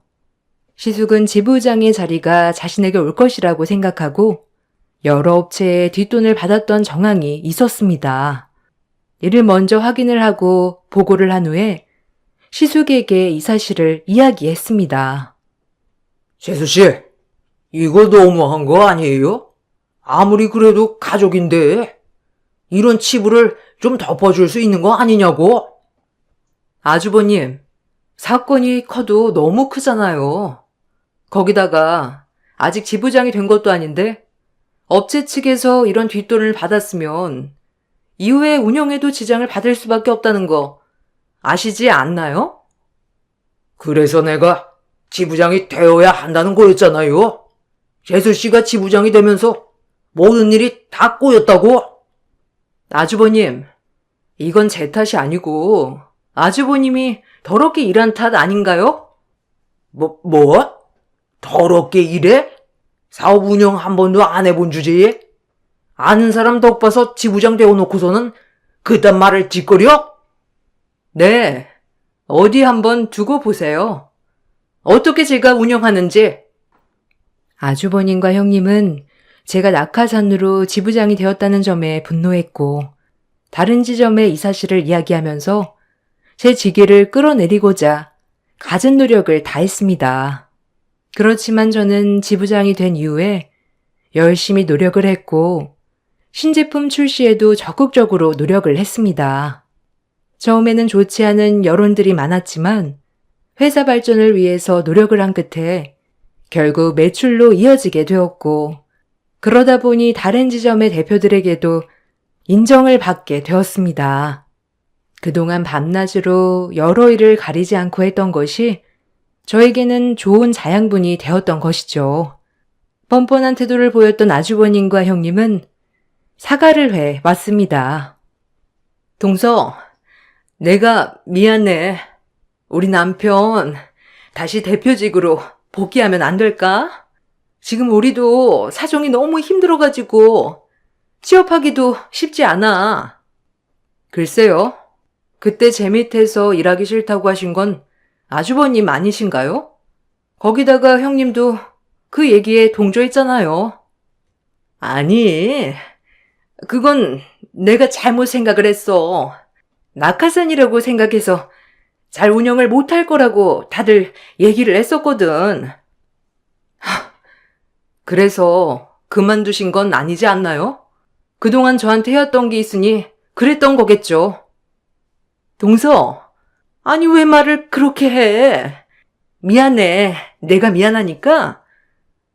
시숙은 지부장의 자리가 자신에게 올 것이라고 생각하고 여러 업체에 뒷돈을 받았던 정황이 있었습니다. 이를 먼저 확인을 하고 보고를 한 후에 시숙에게 이 사실을 이야기했습니다. 재수 씨, 이거 너무한 거 아니에요? 아무리 그래도 가족인데 이런 치부를 좀 덮어줄 수 있는 거 아니냐고? 아주버님, 사건이 커도 너무 크잖아요. 거기다가 아직 지부장이 된 것도 아닌데 업체 측에서 이런 뒷돈을 받았으면 이후에 운영에도 지장을 받을 수밖에 없다는 거 아시지 않나요? 그래서 내가 지부장이 되어야 한다는 거였잖아요. 재수 씨가 지부장이 되면서 모든 일이 다 꼬였다고. 아주버님, 이건 제 탓이 아니고 아주버님이 더럽게 일한 탓 아닌가요? 뭐? 더럽게 일해? 사업 운영 한 번도 안 해본 주제에? 아는 사람 덕 봐서 지부장 되어놓고서는 그딴 말을 짓거려? 네, 어디 한번 두고 보세요. 어떻게 제가 운영하는지. 아주버님과 형님은 제가 낙하산으로 지부장이 되었다는 점에 분노했고, 다른 지점에 이 사실을 이야기하면서 제 지위를 끌어내리고자 갖은 노력을 다했습니다. 그렇지만 저는 지부장이 된 이후에 열심히 노력을 했고, 신제품 출시에도 적극적으로 노력을 했습니다. 처음에는 좋지 않은 여론들이 많았지만 회사 발전을 위해서 노력을 한 끝에 결국 매출로 이어지게 되었고, 그러다 보니 다른 지점의 대표들에게도 인정을 받게 되었습니다. 그동안 밤낮으로 여러 일을 가리지 않고 했던 것이 저에게는 좋은 자양분이 되었던 것이죠. 뻔뻔한 태도를 보였던 아주버님과 형님은 사과를 해 왔습니다. 동서, 내가 미안해. 우리 남편 다시 대표직으로 복귀하면 안 될까? 지금 우리도 사정이 너무 힘들어가지고 취업하기도 쉽지 않아. 글쎄요. 그때 제 밑에서 일하기 싫다고 하신 건 아주버님 아니신가요? 거기다가 형님도 그 얘기에 동조했잖아요. 아니, 그건 내가 잘못 생각을 했어. 낙하산이라고 생각해서 잘 운영을 못할 거라고 다들 얘기를 했었거든. 그래서 그만두신 건 아니지 않나요? 그동안 저한테 해왔던 게 있으니 그랬던 거겠죠. 동서, 아니 왜 말을 그렇게 해? 미안해. 내가 미안하니까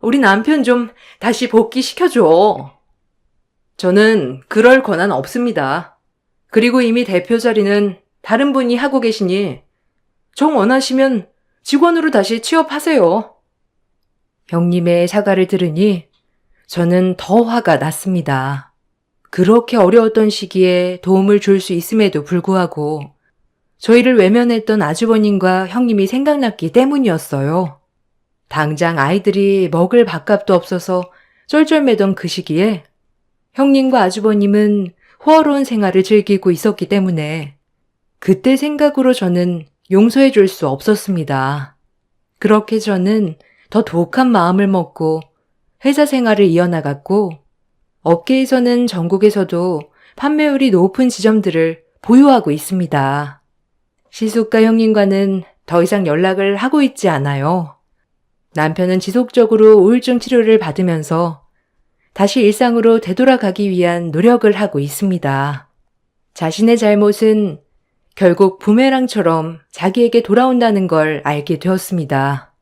우리 남편 좀 다시 복귀시켜줘. 저는 그럴 권한 없습니다. 그리고 이미 대표 자리는 다른 분이 하고 계시니 정 원하시면 직원으로 다시 취업하세요. 형님의 사과를 들으니 저는 더 화가 났습니다. 그렇게 어려웠던 시기에 도움을 줄 수 있음에도 불구하고 저희를 외면했던 아주버님과 형님이 생각났기 때문이었어요. 당장 아이들이 먹을 밥값도 없어서 쩔쩔매던 그 시기에 형님과 아주버님은 호화로운 생활을 즐기고 있었기 때문에 그때 생각으로 저는 용서해 줄 수 없었습니다. 그렇게 저는 더 독한 마음을 먹고 회사 생활을 이어나갔고, 업계에서는 전국에서도 판매율이 높은 지점들을 보유하고 있습니다. 시숙과 형님과는 더 이상 연락을 하고 있지 않아요. 남편은 지속적으로 우울증 치료를 받으면서 다시 일상으로 되돌아가기 위한 노력을 하고 있습니다. 자신의 잘못은 결국 부메랑처럼 자기에게 돌아온다는 걸 알게 되었습니다.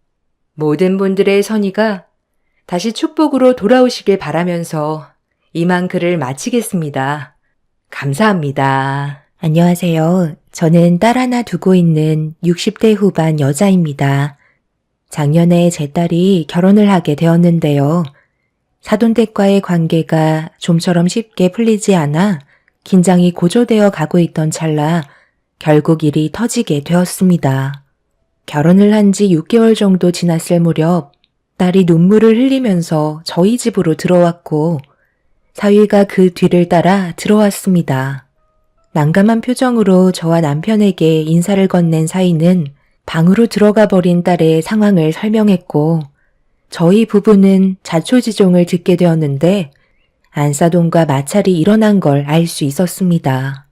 모든 분들의 선의가 다시 축복으로 돌아오시길 바라면서 이만 글을 마치겠습니다. 감사합니다. 안녕하세요. 저는 딸 하나 두고 있는 60대 후반 여자입니다. 작년에 제 딸이 결혼을 하게 되었는데요. 사돈댁과의 관계가 좀처럼 쉽게 풀리지 않아 긴장이 고조되어 가고 있던 찰나 결국 일이 터지게 되었습니다. 결혼을 한 지 6개월 정도 지났을 무렵 딸이 눈물을 흘리면서 저희 집으로 들어왔고 사위가 그 뒤를 따라 들어왔습니다. 난감한 표정으로 저와 남편에게 인사를 건넨 사위는 방으로 들어가 버린 딸의 상황을 설명했고 저희 부부는 자초지종을 듣게 되었는데 안사돈과 마찰이 일어난 걸 알 수 있었습니다.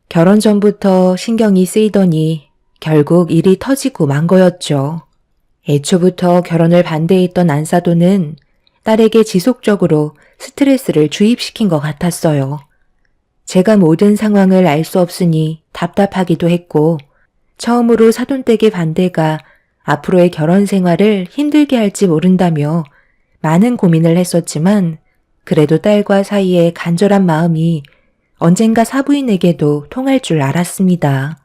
결혼 전부터 신경이 쓰이더니 결국 일이 터지고 만 거였죠. 애초부터 결혼을 반대했던 안사돈은 딸에게 지속적으로 스트레스를 주입시킨 것 같았어요. 제가 모든 상황을 알 수 없으니 답답하기도 했고 처음으로 사돈댁의 반대가 앞으로의 결혼 생활을 힘들게 할지 모른다며 많은 고민을 했었지만 그래도 딸과 사이의 간절한 마음이 언젠가 사부인에게도 통할 줄 알았습니다.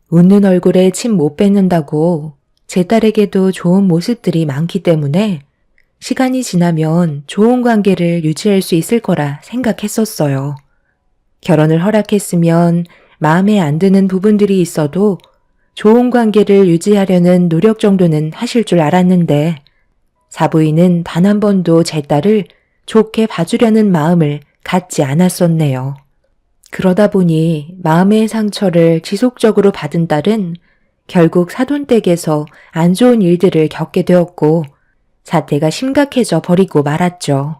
웃는 얼굴에 침 못 뱉는다고 제 딸에게도 좋은 모습들이 많기 때문에 시간이 지나면 좋은 관계를 유지할 수 있을 거라 생각했었어요. 결혼을 허락했으면 마음에 안 드는 부분들이 있어도 좋은 관계를 유지하려는 노력 정도는 하실 줄 알았는데 사부인은 단 한 번도 제 딸을 좋게 봐주려는 마음을 갖지 않았었네요. 그러다 보니 마음의 상처를 지속적으로 받은 딸은 결국 사돈댁에서 안 좋은 일들을 겪게 되었고 사태가 심각해져 버리고 말았죠.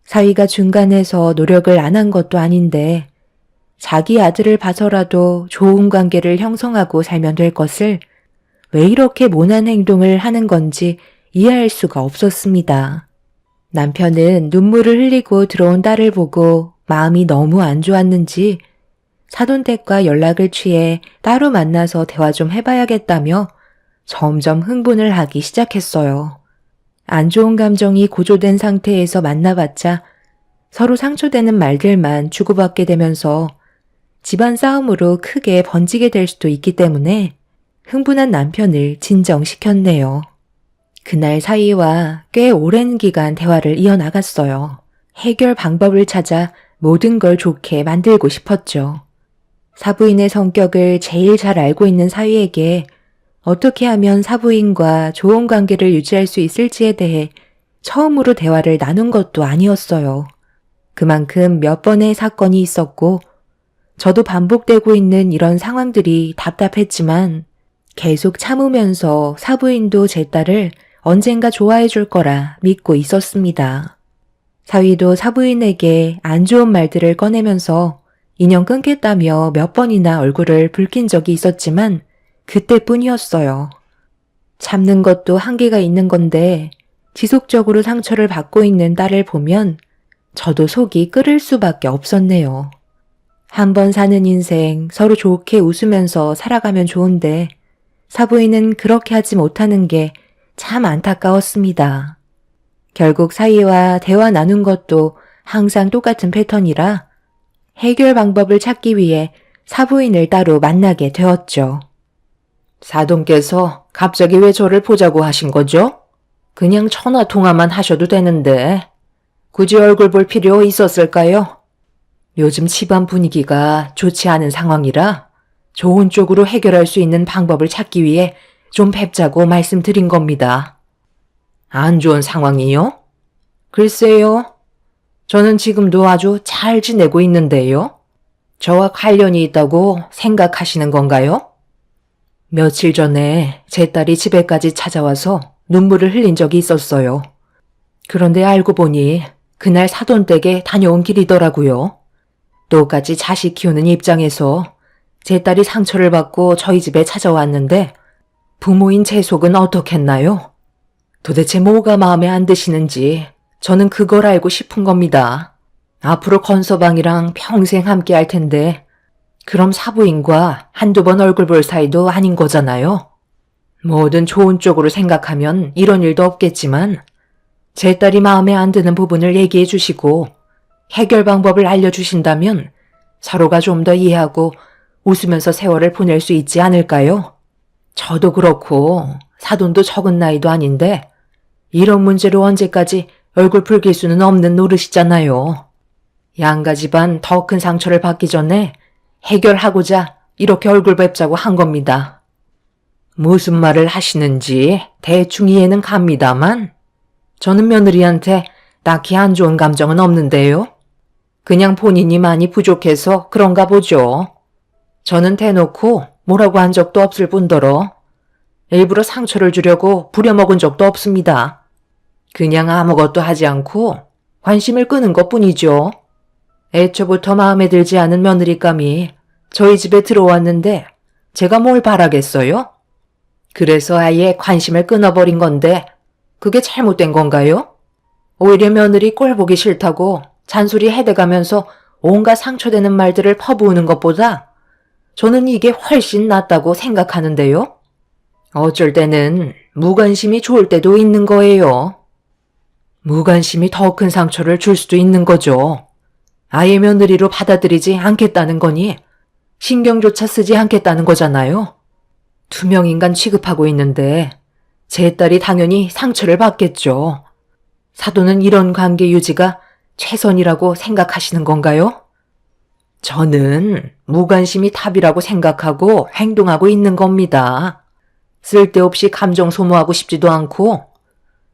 사위가 중간에서 노력을 안 한 것도 아닌데 자기 아들을 봐서라도 좋은 관계를 형성하고 살면 될 것을 왜 이렇게 모난 행동을 하는 건지 이해할 수가 없었습니다. 남편은 눈물을 흘리고 들어온 딸을 보고 마음이 너무 안 좋았는지 사돈댁과 연락을 취해 따로 만나서 대화 좀 해봐야겠다며 점점 흥분을 하기 시작했어요. 안 좋은 감정이 고조된 상태에서 만나봤자 서로 상처되는 말들만 주고받게 되면서 집안 싸움으로 크게 번지게 될 수도 있기 때문에 흥분한 남편을 진정시켰네요. 그날 사이와 꽤 오랜 기간 대화를 이어나갔어요. 해결 방법을 찾아 모든 걸 좋게 만들고 싶었죠. 사부인의 성격을 제일 잘 알고 있는 사위에게 어떻게 하면 사부인과 좋은 관계를 유지할 수 있을지에 대해 처음으로 대화를 나눈 것도 아니었어요. 그만큼 몇 번의 사건이 있었고 저도 반복되고 있는 이런 상황들이 답답했지만 계속 참으면서 사부인도 제 딸을 언젠가 좋아해 줄 거라 믿고 있었습니다. 사위도 사부인에게 안 좋은 말들을 꺼내면서 인연 끊겠다며 몇 번이나 얼굴을 붉힌 적이 있었지만 그때뿐이었어요. 참는 것도 한계가 있는 건데 지속적으로 상처를 받고 있는 딸을 보면 저도 속이 끓을 수밖에 없었네요. 한 번 사는 인생 서로 좋게 웃으면서 살아가면 좋은데 사부인은 그렇게 하지 못하는 게 참 안타까웠습니다. 결국 사위와 대화 나눈 것도 항상 똑같은 패턴이라 해결 방법을 찾기 위해 사부인을 따로 만나게 되었죠. 사돈께서 갑자기 왜 저를 보자고 하신 거죠? 그냥 전화 통화만 하셔도 되는데 굳이 얼굴 볼 필요 있었을까요? 요즘 집안 분위기가 좋지 않은 상황이라 좋은 쪽으로 해결할 수 있는 방법을 찾기 위해 좀 뵙자고 말씀드린 겁니다. 안 좋은 상황이요? 글쎄요. 저는 지금도 아주 잘 지내고 있는데요. 저와 관련이 있다고 생각하시는 건가요? 며칠 전에 제 딸이 집에까지 찾아와서 눈물을 흘린 적이 있었어요. 그런데 알고 보니 그날 사돈댁에 다녀온 길이더라고요. 똑같이 자식 키우는 입장에서 제 딸이 상처를 받고 저희 집에 찾아왔는데 부모인 제 속은 어떻겠나요? 도대체 뭐가 마음에 안 드시는지 저는 그걸 알고 싶은 겁니다. 앞으로 건서방이랑 평생 함께 할 텐데 그럼 사부인과 한두 번 얼굴 볼 사이도 아닌 거잖아요. 뭐든 좋은 쪽으로 생각하면 이런 일도 없겠지만 제 딸이 마음에 안 드는 부분을 얘기해 주시고 해결 방법을 알려주신다면 서로가 좀 더 이해하고 웃으면서 세월을 보낼 수 있지 않을까요? 저도 그렇고 사돈도 적은 나이도 아닌데 이런 문제로 언제까지 얼굴 붉힐 수는 없는 노릇이잖아요. 양가 집안 더 큰 상처를 받기 전에 해결하고자 이렇게 얼굴 뵙자고 한 겁니다. 무슨 말을 하시는지 대충 이해는 갑니다만 저는 며느리한테 딱히 안 좋은 감정은 없는데요. 그냥 본인이 많이 부족해서 그런가 보죠. 저는 대놓고 뭐라고 한 적도 없을 뿐더러 일부러 상처를 주려고 부려먹은 적도 없습니다. 그냥 아무것도 하지 않고 관심을 끄는 것뿐이죠. 애초부터 마음에 들지 않은 며느리감이 저희 집에 들어왔는데 제가 뭘 바라겠어요? 그래서 아예 관심을 끊어버린 건데 그게 잘못된 건가요? 오히려 며느리 꼴 보기 싫다고 잔소리 해대가면서 온갖 상처되는 말들을 퍼부으는 것보다 저는 이게 훨씬 낫다고 생각하는데요. 어쩔 때는 무관심이 좋을 때도 있는 거예요. 무관심이 더 큰 상처를 줄 수도 있는 거죠. 아예 며느리로 받아들이지 않겠다는 거니 신경조차 쓰지 않겠다는 거잖아요. 투명인간 취급하고 있는데 제 딸이 당연히 상처를 받겠죠. 사돈은 이런 관계 유지가 최선이라고 생각하시는 건가요? 저는 무관심이 답이라고 생각하고 행동하고 있는 겁니다. 쓸데없이 감정 소모하고 싶지도 않고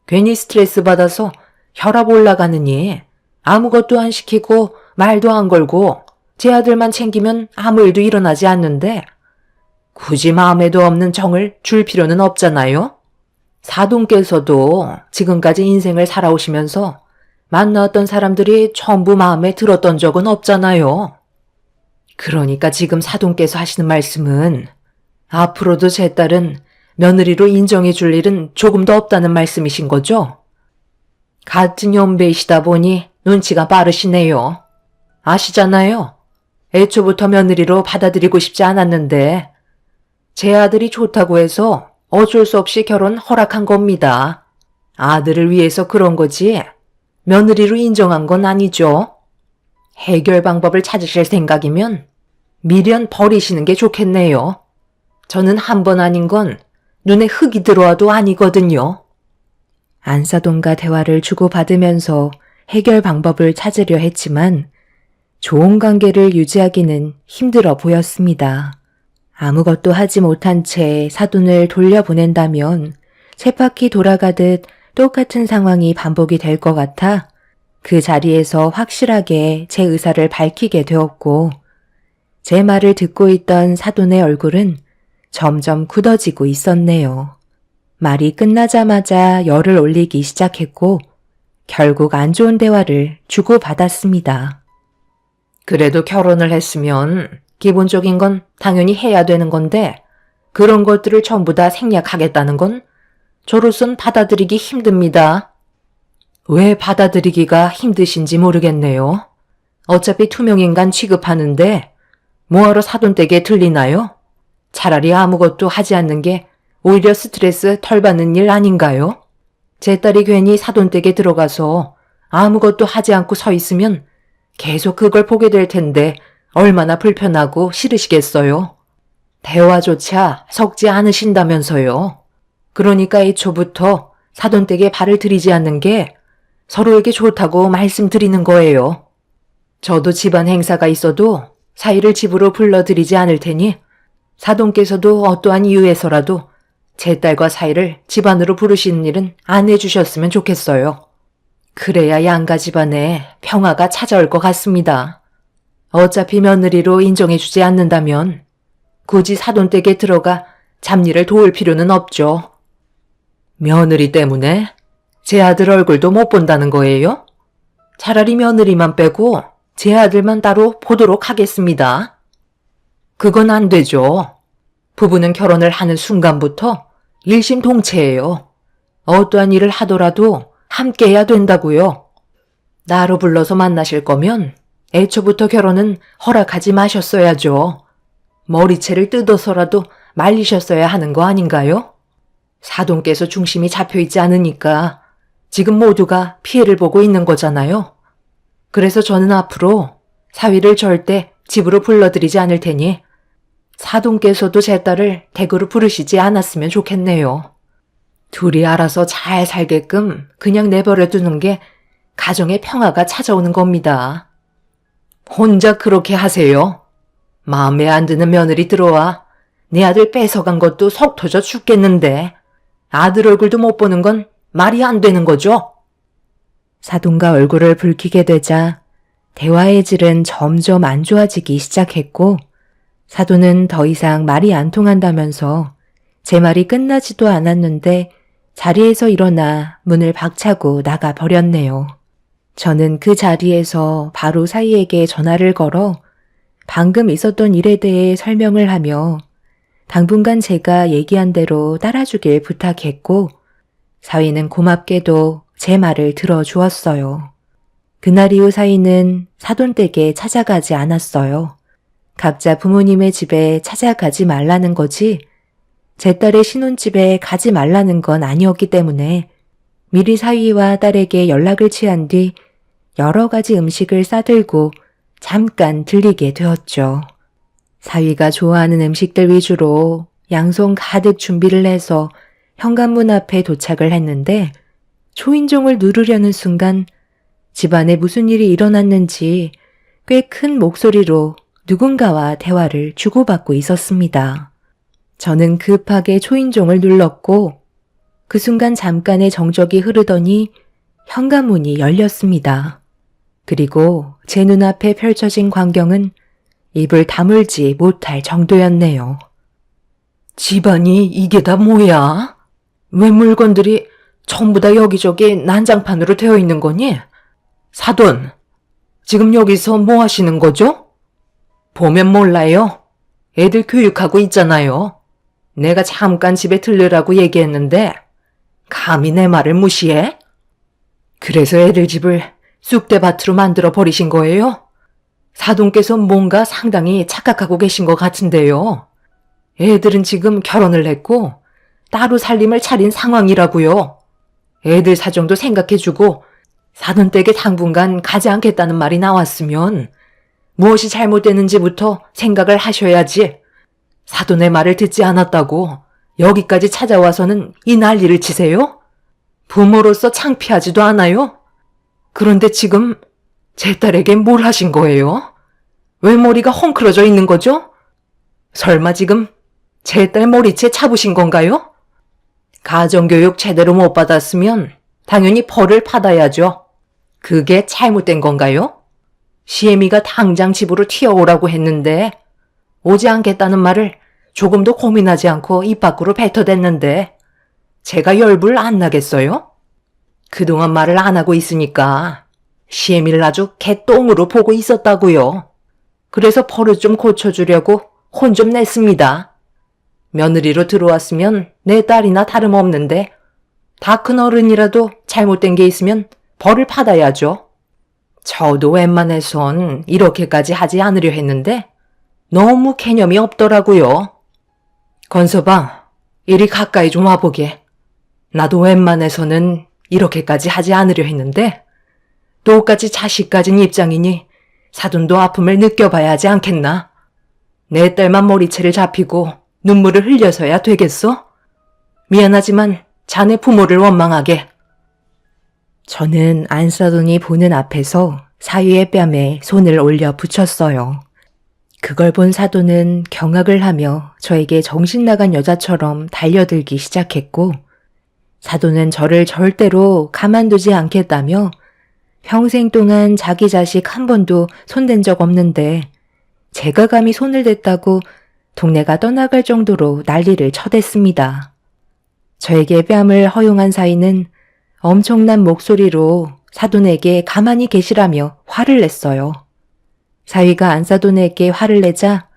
괜히 스트레스 받아서 혈압 올라가느니 아무것도 안 시키고 말도 안 걸고 제 아들만 챙기면 아무 일도 일어나지 않는데 굳이 마음에도 없는 정을 줄 필요는 없잖아요. 사돈께서도 지금까지 인생을 살아오시면서 만나왔던 사람들이 전부 마음에 들었던 적은 없잖아요. 그러니까 지금 사돈께서 하시는 말씀은 앞으로도 제 딸은 며느리로 인정해 줄 일은 조금 더 없다는 말씀이신 거죠? 같은 연배이시다 보니 눈치가 빠르시네요. 아시잖아요. 애초부터 며느리로 받아들이고 싶지 않았는데 제 아들이 좋다고 해서 어쩔 수 없이 결혼 허락한 겁니다. 아들을 위해서 그런 거지 며느리로 인정한 건 아니죠. 해결 방법을 찾으실 생각이면 미련 버리시는 게 좋겠네요. 저는 한 번 아닌 건 눈에 흙이 들어와도 아니거든요. 안사돈과 대화를 주고받으면서 해결 방법을 찾으려 했지만 좋은 관계를 유지하기는 힘들어 보였습니다. 아무것도 하지 못한 채 사돈을 돌려보낸다면 쳇바퀴 돌아가듯 똑같은 상황이 반복이 될 것 같아 그 자리에서 확실하게 제 의사를 밝히게 되었고 제 말을 듣고 있던 사돈의 얼굴은 점점 굳어지고 있었네요. 말이 끝나자마자 열을 올리기 시작했고 결국 안 좋은 대화를 주고받았습니다. 그래도 결혼을 했으면 기본적인 건 당연히 해야 되는 건데 그런 것들을 전부 다 생략하겠다는 건 저로선 받아들이기 힘듭니다. 왜 받아들이기가 힘드신지 모르겠네요. 어차피 투명인간 취급하는데 뭐하러 사돈댁에 들리나요? 차라리 아무것도 하지 않는 게 오히려 스트레스 덜 받는 일 아닌가요? 제 딸이 괜히 사돈댁에 들어가서 아무것도 하지 않고 서 있으면 계속 그걸 보게 될 텐데 얼마나 불편하고 싫으시겠어요? 대화조차 섞지 않으신다면서요. 그러니까 애초부터 사돈댁에 발을 들이지 않는 게 서로에게 좋다고 말씀드리는 거예요. 저도 집안 행사가 있어도 사이를 집으로 불러드리지 않을 테니 사돈께서도 어떠한 이유에서라도 제 딸과 사이를 집안으로 부르시는 일은 안 해주셨으면 좋겠어요. 그래야 양가 집안에 평화가 찾아올 것 같습니다. 어차피 며느리로 인정해주지 않는다면 굳이 사돈댁에 들어가 잡일을 도울 필요는 없죠. 며느리 때문에 제 아들 얼굴도 못 본다는 거예요? 차라리 며느리만 빼고 제 아들만 따로 보도록 하겠습니다. 그건 안 되죠. 부부는 결혼을 하는 순간부터 일심동체예요. 어떠한 일을 하더라도 함께 해야 된다고요. 나로 불러서 만나실 거면 애초부터 결혼은 허락하지 마셨어야죠. 머리채를 뜯어서라도 말리셨어야 하는 거 아닌가요? 사돈께서 중심이 잡혀있지 않으니까 지금 모두가 피해를 보고 있는 거잖아요. 그래서 저는 앞으로 사위를 절대 집으로 불러들이지 않을 테니 사돈께서도 제 딸을 댁으로 부르시지 않았으면 좋겠네요. 둘이 알아서 잘 살게끔 그냥 내버려 두는 게 가정의 평화가 찾아오는 겁니다. 혼자 그렇게 하세요. 마음에 안 드는 며느리 들어와 내 아들 뺏어간 것도 속 터져 죽겠는데 아들 얼굴도 못 보는 건 말이 안 되는 거죠? 사돈과 얼굴을 붉히게 되자 대화의 질은 점점 안 좋아지기 시작했고 사돈은 더 이상 말이 안 통한다면서 제 말이 끝나지도 않았는데 자리에서 일어나 문을 박차고 나가 버렸네요. 저는 그 자리에서 바로 사위에게 전화를 걸어 방금 있었던 일에 대해 설명을 하며 당분간 제가 얘기한 대로 따라주길 부탁했고 사위는 고맙게도 제 말을 들어주었어요. 그날 이후 사위는 사돈댁에 찾아가지 않았어요. 각자 부모님의 집에 찾아가지 말라는 거지 제 딸의 신혼집에 가지 말라는 건 아니었기 때문에 미리 사위와 딸에게 연락을 취한 뒤 여러 가지 음식을 싸들고 잠깐 들리게 되었죠. 사위가 좋아하는 음식들 위주로 양손 가득 준비를 해서 현관문 앞에 도착을 했는데 초인종을 누르려는 순간 집안에 무슨 일이 일어났는지 꽤 큰 목소리로 누군가와 대화를 주고받고 있었습니다. 저는 급하게 초인종을 눌렀고 그 순간 잠깐의 정적이 흐르더니 현관문이 열렸습니다. 그리고 제 눈앞에 펼쳐진 광경은 입을 다물지 못할 정도였네요. 집안이 이게 다 뭐야? 왜 물건들이 전부 다 여기저기 난장판으로 되어 있는 거니? 사돈, 지금 여기서 뭐 하시는 거죠? 보면 몰라요. 애들 교육하고 있잖아요. 내가 잠깐 집에 들르라고 얘기했는데 감히 내 말을 무시해? 그래서 애들 집을 쑥대밭으로 만들어 버리신 거예요? 사돈께서 뭔가 상당히 착각하고 계신 것 같은데요. 애들은 지금 결혼을 했고 따로 살림을 차린 상황이라고요. 애들 사정도 생각해주고 사돈 댁에 당분간 가지 않겠다는 말이 나왔으면 무엇이 잘못됐는지부터 생각을 하셔야지. 사돈의 말을 듣지 않았다고 여기까지 찾아와서는 이 난리를 치세요? 부모로서 창피하지도 않아요? 그런데 지금 제 딸에게 뭘 하신 거예요? 왜 머리가 헝클어져 있는 거죠? 설마 지금 제 딸 머리채 잡으신 건가요? 가정교육 제대로 못 받았으면 당연히 벌을 받아야죠. 그게 잘못된 건가요? 시애미가 당장 집으로 튀어오라고 했는데 오지 않겠다는 말을 조금도 고민하지 않고 입 밖으로 뱉어댔는데 제가 열불 안 나겠어요? 그동안 말을 안 하고 있으니까 시애미를 아주 개똥으로 보고 있었다고요. 그래서 버릇 좀 고쳐주려고 혼 좀 냈습니다. 며느리로 들어왔으면 내 딸이나 다름없는데 다 큰 어른이라도 잘못된 게 있으면 벌을 받아야죠. 저도 웬만해선 이렇게까지 하지 않으려 했는데 너무 개념이 없더라고요. 건서방, 이리 가까이 좀 와보게. 나도 웬만해서는 이렇게까지 하지 않으려 했는데 똑같이 자식 가진 입장이니 사돈도 아픔을 느껴봐야 하지 않겠나? 내 딸만 머리채를 잡히고 눈물을 흘려서야 되겠어? 미안하지만 자네 부모를 원망하게. 저는 안사돈이 보는 앞에서 사위의 뺨에 손을 올려 붙였어요. 그걸 본 사돈은 경악을 하며 저에게 정신 나간 여자처럼 달려들기 시작했고 사돈은 저를 절대로 가만두지 않겠다며 평생 동안 자기 자식 한 번도 손댄 적 없는데 제가 감히 손을 댔다고 동네가 떠나갈 정도로 난리를 쳐댔습니다. 저에게 뺨을 허용한 사위는 엄청난 목소리로 사돈에게 가만히 계시라며 화를 냈어요. 사위가 안사돈에게 화를 내자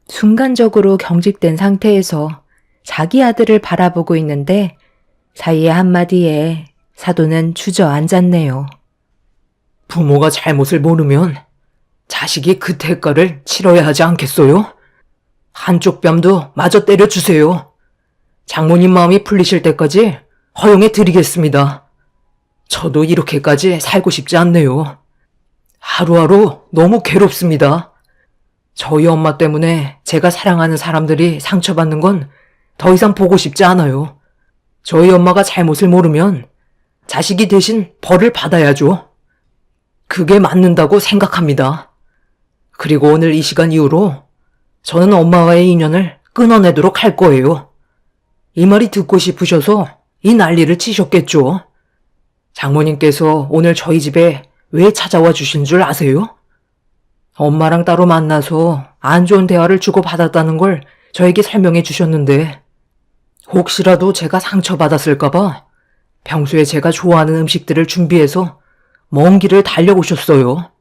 순간적으로 경직된 상태에서 자기 아들을 바라보고 있는데 사위의 한마디에 사돈은 주저앉았네요. 부모가 잘못을 모르면 자식이 그 대가를 치러야 하지 않겠어요? 한쪽 뺨도 마저 때려주세요. 장모님 마음이 풀리실 때까지 허용해 드리겠습니다. 저도 이렇게까지 살고 싶지 않네요. 하루하루 너무 괴롭습니다. 저희 엄마 때문에 제가 사랑하는 사람들이 상처받는 건 더 이상 보고 싶지 않아요. 저희 엄마가 잘못을 모르면 자식이 대신 벌을 받아야죠. 그게 맞는다고 생각합니다. 그리고 오늘 이 시간 이후로 저는 엄마와의 인연을 끊어내도록 할 거예요. 이 말이 듣고 싶으셔서 이 난리를 치셨겠죠. 장모님께서 오늘 저희 집에 왜 찾아와 주신 줄 아세요? 엄마랑 따로 만나서 안 좋은 대화를 주고받았다는 걸 저에게 설명해 주셨는데 혹시라도 제가 상처받았을까봐 평소에 제가 좋아하는 음식들을 준비해서 먼 길을 달려오셨어요.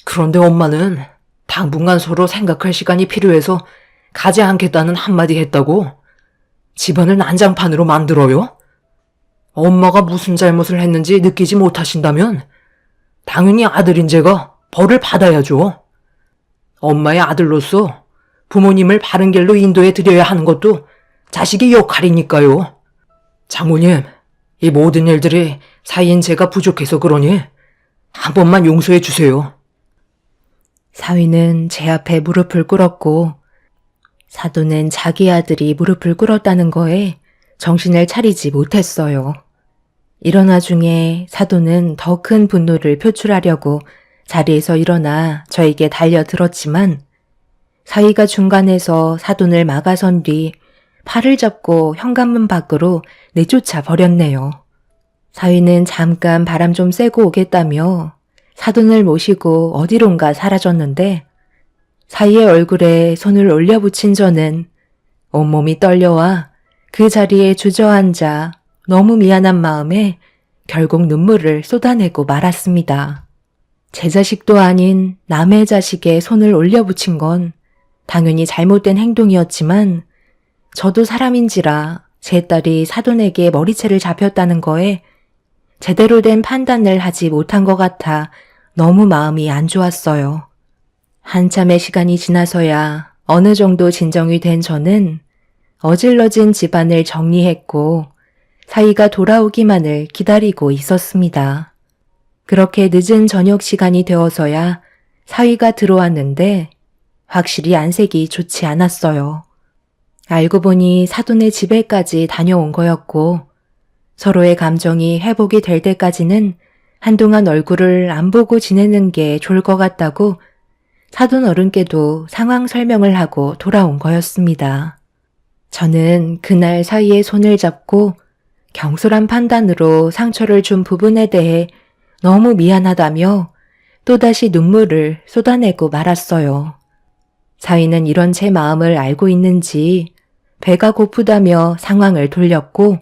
그런데 엄마는 당분간 서로 생각할 시간이 필요해서 가지 않겠다는 한마디 했다고 집안을 난장판으로 만들어요? 엄마가 무슨 잘못을 했는지 느끼지 못하신다면 당연히 아들인 제가 벌을 받아야죠. 엄마의 아들로서 부모님을 바른 길로 인도해 드려야 하는 것도 자식의 역할이니까요. 장모님, 이 모든 일들이 사이인 제가 부족해서 그러니 한 번만 용서해 주세요. 사위는 제 앞에 무릎을 꿇었고 사돈은 자기 아들이 무릎을 꿇었다는 거에 정신을 차리지 못했어요. 이런 와중에 사돈은 더 큰 분노를 표출하려고 자리에서 일어나 저에게 달려들었지만 사위가 중간에서 사돈을 막아선 뒤 팔을 잡고 현관문 밖으로 내쫓아 버렸네요. 사위는 잠깐 바람 좀 쐬고 오겠다며 사돈을 모시고 어디론가 사라졌는데 사위의 얼굴에 손을 올려붙인 저는 온몸이 떨려와 그 자리에 주저앉아 너무 미안한 마음에 결국 눈물을 쏟아내고 말았습니다. 제 자식도 아닌 남의 자식에 손을 올려붙인 건 당연히 잘못된 행동이었지만 저도 사람인지라 제 딸이 사돈에게 머리채를 잡혔다는 거에 제대로 된 판단을 하지 못한 것 같아 너무 마음이 안 좋았어요. 한참의 시간이 지나서야 어느 정도 진정이 된 저는 어질러진 집안을 정리했고 사위가 돌아오기만을 기다리고 있었습니다. 그렇게 늦은 저녁 시간이 되어서야 사위가 들어왔는데 확실히 안색이 좋지 않았어요. 알고 보니 사돈의 집에까지 다녀온 거였고 서로의 감정이 회복이 될 때까지는 한동안 얼굴을 안 보고 지내는 게 좋을 것 같다고 사돈 어른께도 상황 설명을 하고 돌아온 거였습니다. 저는 그날 사위의 손을 잡고 경솔한 판단으로 상처를 준 부분에 대해 너무 미안하다며 또다시 눈물을 쏟아내고 말았어요. 사위는 이런 제 마음을 알고 있는지 배가 고프다며 상황을 돌렸고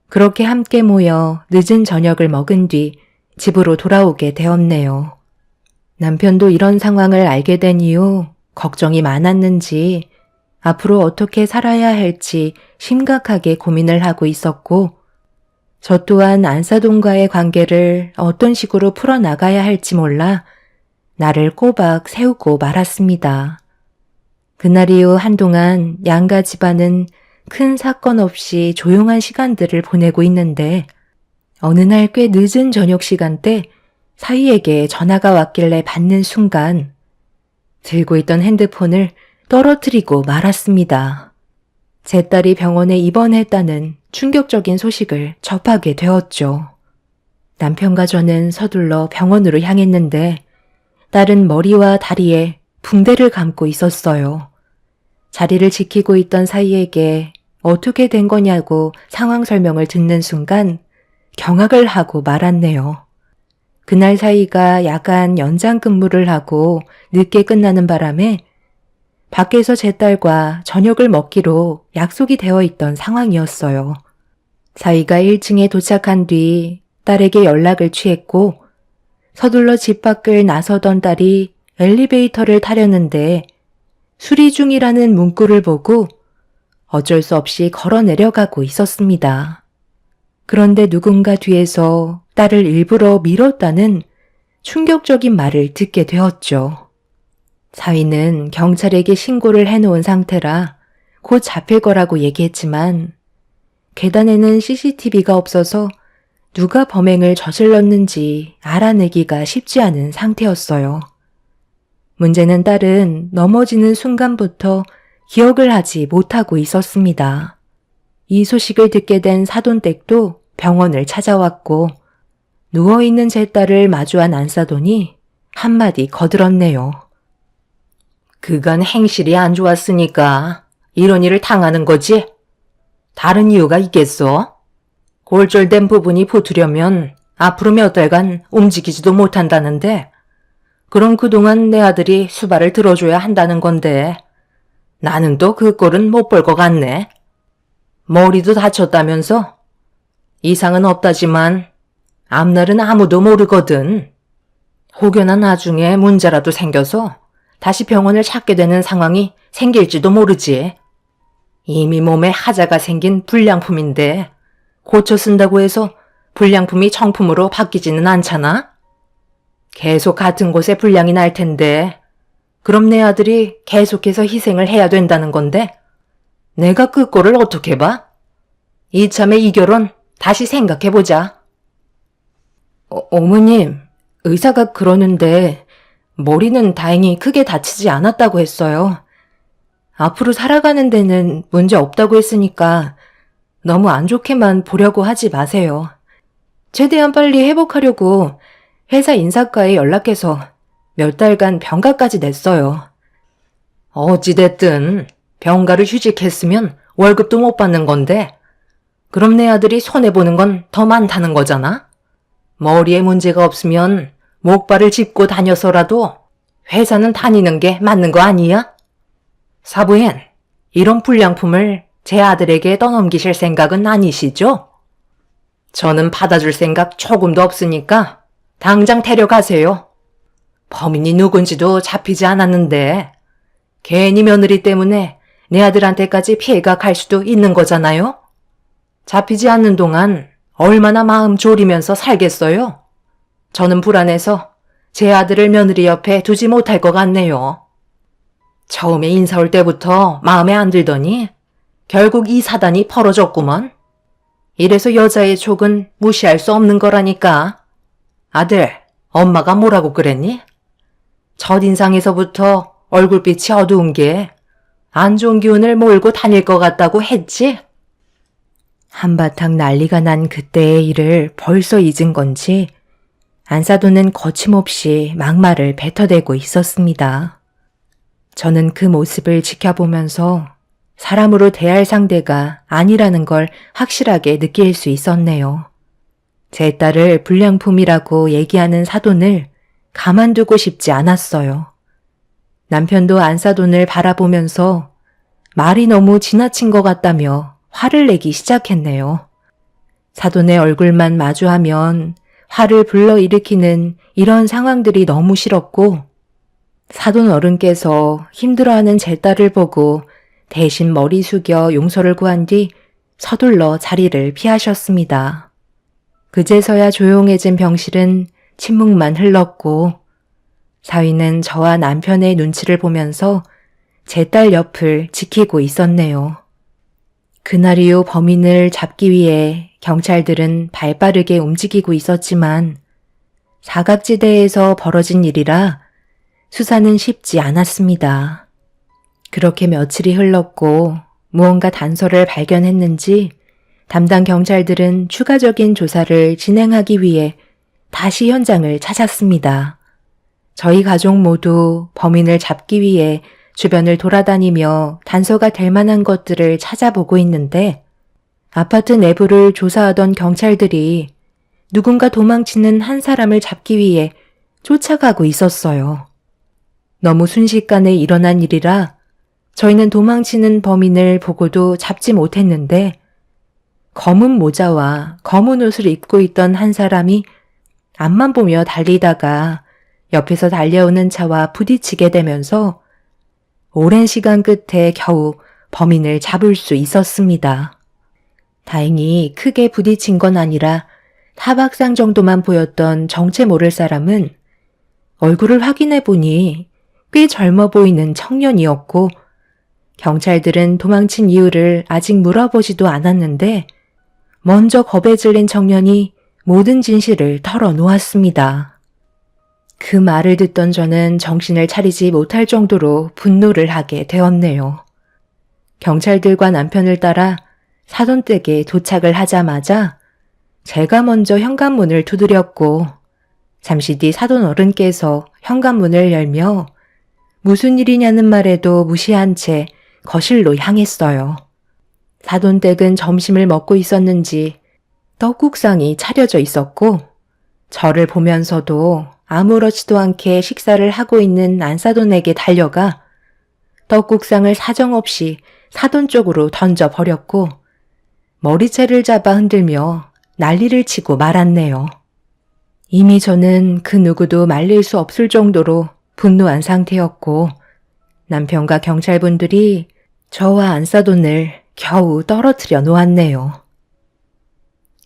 그렇게 함께 모여 늦은 저녁을 먹은 뒤 집으로 돌아오게 되었네요. 남편도 이런 상황을 알게 된 이후 걱정이 많았는지 앞으로 어떻게 살아야 할지 심각하게 고민을 하고 있었고 저 또한 안사돈과의 관계를 어떤 식으로 풀어나가야 할지 몰라 나를 꼬박 세우고 말았습니다. 그날 이후 한동안 양가 집안은 큰 사건 없이 조용한 시간들을 보내고 있는데 어느 날 꽤 늦은 저녁 시간대 사위에게 전화가 왔길래 받는 순간 들고 있던 핸드폰을 떨어뜨리고 말았습니다. 제 딸이 병원에 입원했다는 충격적인 소식을 접하게 되었죠. 남편과 저는 서둘러 병원으로 향했는데 딸은 머리와 다리에 붕대를 감고 있었어요. 자리를 지키고 있던 사위에게 어떻게 된 거냐고 상황 설명을 듣는 순간 경악을 하고 말았네요. 그날 사위가 야간 연장 근무를 하고 늦게 끝나는 바람에 밖에서 제 딸과 저녁을 먹기로 약속이 되어 있던 상황이었어요. 사위가 1층에 도착한 뒤 딸에게 연락을 취했고 서둘러 집 밖을 나서던 딸이 엘리베이터를 타려는데 수리 중이라는 문구를 보고 어쩔 수 없이 걸어 내려가고 있었습니다. 그런데 누군가 뒤에서 딸을 일부러 밀었다는 충격적인 말을 듣게 되었죠. 사위는 경찰에게 신고를 해놓은 상태라 곧 잡힐 거라고 얘기했지만 계단에는 CCTV가 없어서 누가 범행을 저질렀는지 알아내기가 쉽지 않은 상태였어요. 문제는 딸은 넘어지는 순간부터 기억을 하지 못하고 있었습니다. 이 소식을 듣게 된 사돈댁도 병원을 찾아왔고 누워있는 제 딸을 마주한 안사돈이 한마디 거들었네요. 그간 행실이 안 좋았으니까 이런 일을 당하는 거지? 다른 이유가 있겠어? 골절된 부분이 붙으려면 앞으로 몇 달간 움직이지도 못한다는데 그럼 그동안 내 아들이 수발을 들어줘야 한다는 건데 나는 또 그 꼴은 못 볼 것 같네. 머리도 다쳤다면서? 이상은 없다지만 앞날은 아무도 모르거든. 혹여나 나중에 문제라도 생겨서 다시 병원을 찾게 되는 상황이 생길지도 모르지. 이미 몸에 하자가 생긴 불량품인데 고쳐 쓴다고 해서 불량품이 정품으로 바뀌지는 않잖아? 계속 같은 곳에 불량이 날 텐데 그럼 내 아들이 계속해서 희생을 해야 된다는 건데 내가 그 꼴을 어떻게 봐? 이참에 이 결혼 다시 생각해보자. 어머님, 의사가 그러는데 머리는 다행히 크게 다치지 않았다고 했어요. 앞으로 살아가는 데는 문제 없다고 했으니까 너무 안 좋게만 보려고 하지 마세요. 최대한 빨리 회복하려고 회사 인사과에 연락해서 몇 달간 병가까지 냈어요. 어찌됐든 병가를 휴직했으면 월급도 못 받는 건데 그럼 내 아들이 손해보는 건 더 많다는 거잖아? 머리에 문제가 없으면 목발을 짚고 다녀서라도 회사는 다니는 게 맞는 거 아니야? 사부인, 이런 불량품을 제 아들에게 떠넘기실 생각은 아니시죠? 저는 받아줄 생각 조금도 없으니까 당장 데려가세요. 범인이 누군지도 잡히지 않았는데 괜히 며느리 때문에 내 아들한테까지 피해가 갈 수도 있는 거잖아요? 잡히지 않는 동안 얼마나 마음 졸이면서 살겠어요? 저는 불안해서 제 아들을 며느리 옆에 두지 못할 것 같네요. 처음에 인사 올 때부터 마음에 안 들더니 결국 이 사단이 벌어졌구먼. 이래서 여자의 촉은 무시할 수 없는 거라니까. 아들, 엄마가 뭐라고 그랬니? 첫인상에서부터 얼굴빛이 어두운 게 안 좋은 기운을 몰고 다닐 것 같다고 했지? 한바탕 난리가 난 그때의 일을 벌써 잊은 건지 안사돈은 거침없이 막말을 뱉어대고 있었습니다. 저는 그 모습을 지켜보면서 사람으로 대할 상대가 아니라는 걸 확실하게 느낄 수 있었네요. 제 딸을 불량품이라고 얘기하는 사돈을 가만두고 싶지 않았어요. 남편도 안사돈을 바라보면서 말이 너무 지나친 것 같다며 화를 내기 시작했네요. 사돈의 얼굴만 마주하면 화를 불러일으키는 이런 상황들이 너무 싫었고 사돈 어른께서 힘들어하는 제 딸을 보고 대신 머리 숙여 용서를 구한 뒤 서둘러 자리를 피하셨습니다. 그제서야 조용해진 병실은 침묵만 흘렀고 사위는 저와 남편의 눈치를 보면서 제 딸 옆을 지키고 있었네요. 그날 이후 범인을 잡기 위해 경찰들은 발빠르게 움직이고 있었지만 사각지대에서 벌어진 일이라 수사는 쉽지 않았습니다. 그렇게 며칠이 흘렀고 무언가 단서를 발견했는지 담당 경찰들은 추가적인 조사를 진행하기 위해 다시 현장을 찾았습니다. 저희 가족 모두 범인을 잡기 위해 주변을 돌아다니며 단서가 될 만한 것들을 찾아보고 있는데 아파트 내부를 조사하던 경찰들이 누군가 도망치는 한 사람을 잡기 위해 쫓아가고 있었어요. 너무 순식간에 일어난 일이라 저희는 도망치는 범인을 보고도 잡지 못했는데 검은 모자와 검은 옷을 입고 있던 한 사람이 앞만 보며 달리다가 옆에서 달려오는 차와 부딪히게 되면서 오랜 시간 끝에 겨우 범인을 잡을 수 있었습니다. 다행히 크게 부딪힌 건 아니라 타박상 정도만 보였던 정체 모를 사람은 얼굴을 확인해 보니 꽤 젊어 보이는 청년이었고 경찰들은 도망친 이유를 아직 물어보지도 않았는데 먼저 겁에 질린 청년이 모든 진실을 털어놓았습니다. 그 말을 듣던 저는 정신을 차리지 못할 정도로 분노를 하게 되었네요. 경찰들과 남편을 따라 사돈댁에 도착을 하자마자 제가 먼저 현관문을 두드렸고 잠시 뒤 사돈 어른께서 현관문을 열며 무슨 일이냐는 말에도 무시한 채 거실로 향했어요. 사돈댁은 점심을 먹고 있었는지 떡국상이 차려져 있었고 저를 보면서도 아무렇지도 않게 식사를 하고 있는 안사돈에게 달려가 떡국상을 사정없이 사돈 쪽으로 던져버렸고 머리채를 잡아 흔들며 난리를 치고 말았네요. 이미 저는 그 누구도 말릴 수 없을 정도로 분노한 상태였고 남편과 경찰분들이 저와 안사돈을 겨우 떨어뜨려 놓았네요.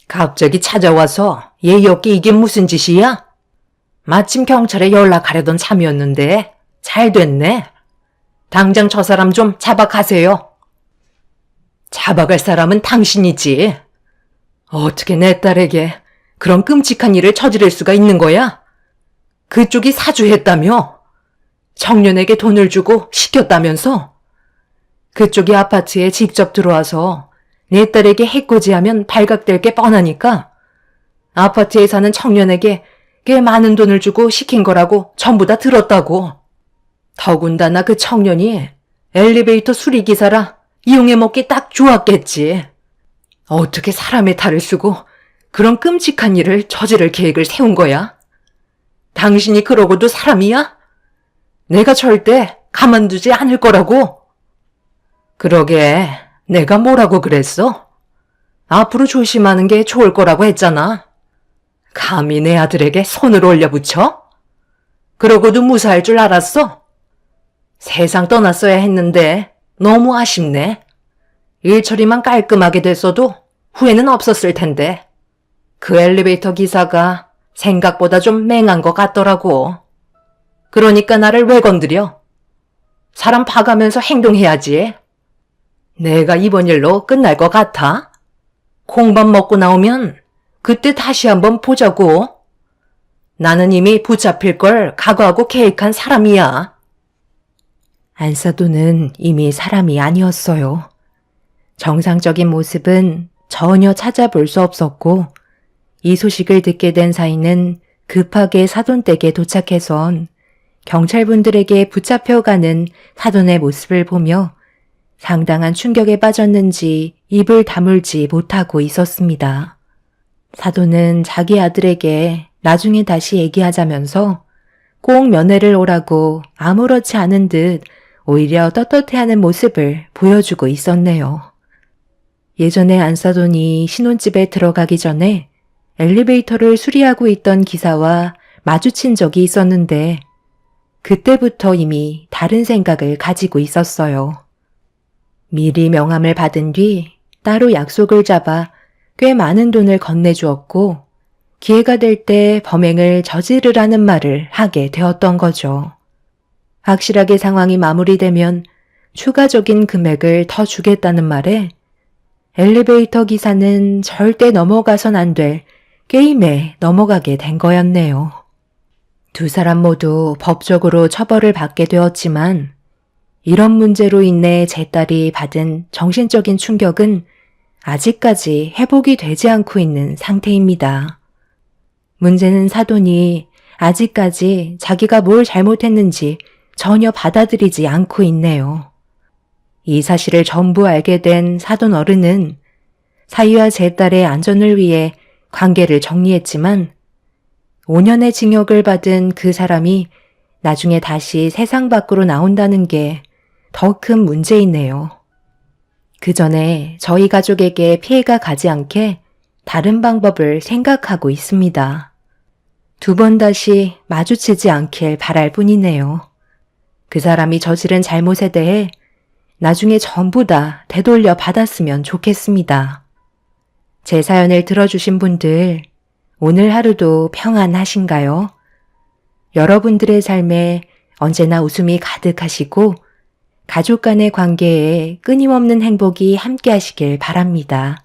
갑자기 찾아와서 예의 없게 이게 무슨 짓이야? 마침 경찰에 연락하려던 참이었는데 잘 됐네. 당장 저 사람 좀 잡아가세요. 잡아갈 사람은 당신이지. 어떻게 내 딸에게 그런 끔찍한 일을 저지를 수가 있는 거야? 그쪽이 사주했다며? 청년에게 돈을 주고 시켰다면서? 그쪽이 아파트에 직접 들어와서 내 딸에게 해코지하면 발각될 게 뻔하니까 아파트에 사는 청년에게 꽤 많은 돈을 주고 시킨 거라고 전부 다 들었다고. 더군다나 그 청년이 엘리베이터 수리기사라 이용해 먹기 딱 좋았겠지. 어떻게 사람의 탈을 쓰고 그런 끔찍한 일을 저지를 계획을 세운 거야? 당신이 그러고도 사람이야? 내가 절대 가만두지 않을 거라고. 그러게, 내가 뭐라고 그랬어? 앞으로 조심하는 게 좋을 거라고 했잖아. 감히 내 아들에게 손을 올려붙여? 그러고도 무사할 줄 알았어? 세상 떠났어야 했는데 너무 아쉽네. 일 처리만 깔끔하게 됐어도 후회는 없었을 텐데. 그 엘리베이터 기사가 생각보다 좀 맹한 것 같더라고. 그러니까 나를 왜 건드려? 사람 봐가면서 행동해야지. 내가 이번 일로 끝날 것 같아? 콩밥 먹고 나오면 그때 다시 한번 보자고. 나는 이미 붙잡힐 걸 각오하고 계획한 사람이야. 안사돈은 이미 사람이 아니었어요. 정상적인 모습은 전혀 찾아볼 수 없었고 이 소식을 듣게 된 사이는 급하게 사돈댁에 도착해선 경찰분들에게 붙잡혀가는 사돈의 모습을 보며 상당한 충격에 빠졌는지 입을 다물지 못하고 있었습니다. 사돈은 자기 아들에게 나중에 다시 얘기하자면서 꼭 면회를 오라고 아무렇지 않은 듯 오히려 떳떳해하는 모습을 보여주고 있었네요. 예전에 안사돈이 신혼집에 들어가기 전에 엘리베이터를 수리하고 있던 기사와 마주친 적이 있었는데 그때부터 이미 다른 생각을 가지고 있었어요. 미리 명함을 받은 뒤 따로 약속을 잡아 꽤 많은 돈을 건네주었고 기회가 될 때 범행을 저지르라는 말을 하게 되었던 거죠. 확실하게 상황이 마무리되면 추가적인 금액을 더 주겠다는 말에 엘리베이터 기사는 절대 넘어가선 안 될 게임에 넘어가게 된 거였네요. 두 사람 모두 법적으로 처벌을 받게 되었지만 이런 문제로 인해 제 딸이 받은 정신적인 충격은 아직까지 회복이 되지 않고 있는 상태입니다. 문제는 사돈이 아직까지 자기가 뭘 잘못했는지 전혀 받아들이지 않고 있네요. 이 사실을 전부 알게 된 사돈 어른은 사위와 제 딸의 안전을 위해 관계를 정리했지만 5년의 징역을 받은 그 사람이 나중에 다시 세상 밖으로 나온다는 게 더 큰 문제이네요. 그 전에 저희 가족에게 피해가 가지 않게 다른 방법을 생각하고 있습니다. 두 번 다시 마주치지 않길 바랄 뿐이네요. 그 사람이 저지른 잘못에 대해 나중에 전부 다 되돌려 받았으면 좋겠습니다. 제 사연을 들어주신 분들, 오늘 하루도 평안하신가요? 여러분들의 삶에 언제나 웃음이 가득하시고 가족 간의 관계에 끊임없는 행복이 함께 하시길 바랍니다.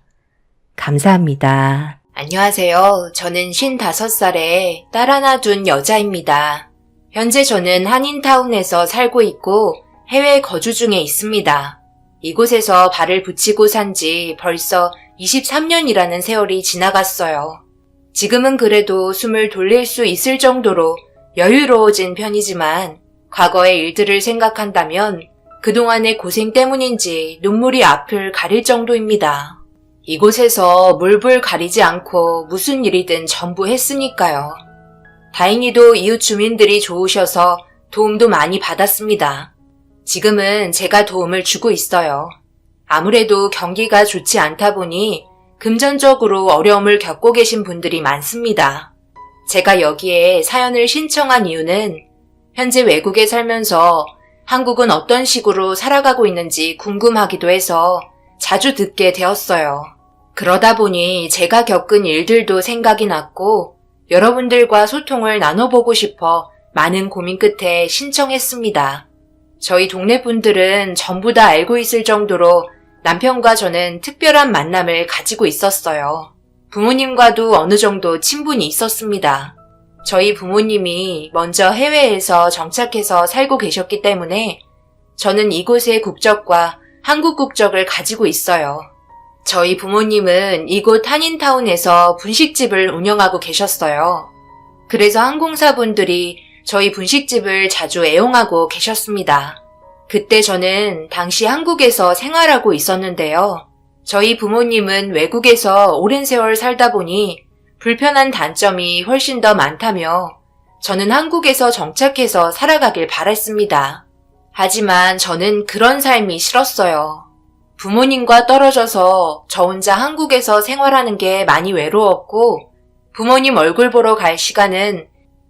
감사합니다. 안녕하세요. 저는 55살에 딸 하나 둔 여자입니다. 현재 저는 한인타운에서 살고 있고 해외 거주 중에 있습니다. 이곳에서 발을 붙이고 산 지 벌써 23년이라는 세월이 지나갔어요. 지금은 그래도 숨을 돌릴 수 있을 정도로 여유로워진 편이지만 과거의 일들을 생각한다면 그동안의 고생 때문인지 눈물이 앞을 가릴 정도입니다. 이곳에서 물불 가리지 않고 무슨 일이든 전부 했으니까요. 다행히도 이웃 주민들이 좋으셔서 도움도 많이 받았습니다. 지금은 제가 도움을 주고 있어요. 아무래도 경기가 좋지 않다 보니 금전적으로 어려움을 겪고 계신 분들이 많습니다. 제가 여기에 사연을 신청한 이유는 현재 외국에 살면서 한국은 어떤 식으로 살아가고 있는지 궁금하기도 해서 자주 듣게 되었어요. 그러다 보니 제가 겪은 일들도 생각이 났고 여러분들과 소통을 나눠보고 싶어 많은 고민 끝에 신청했습니다. 저희 동네 분들은 전부 다 알고 있을 정도로 남편과 저는 특별한 만남을 가지고 있었어요. 부모님과도 어느 정도 친분이 있었습니다. 저희 부모님이 먼저 해외에서 정착해서 살고 계셨기 때문에 저는 이곳의 국적과 한국 국적을 가지고 있어요. 저희 부모님은 이곳 한인타운에서 분식집을 운영하고 계셨어요. 그래서 항공사분들이 저희 분식집을 자주 애용하고 계셨습니다. 그때 저는 당시 한국에서 생활하고 있었는데요. 저희 부모님은 외국에서 오랜 세월 살다 보니 불편한 단점이 훨씬 더 많다며 저는 한국에서 정착해서 살아가길 바랐습니다. 하지만 저는 그런 삶이 싫었어요. 부모님과 떨어져서 저 혼자 한국에서 생활하는 게 많이 외로웠고 부모님 얼굴 보러 갈 시간은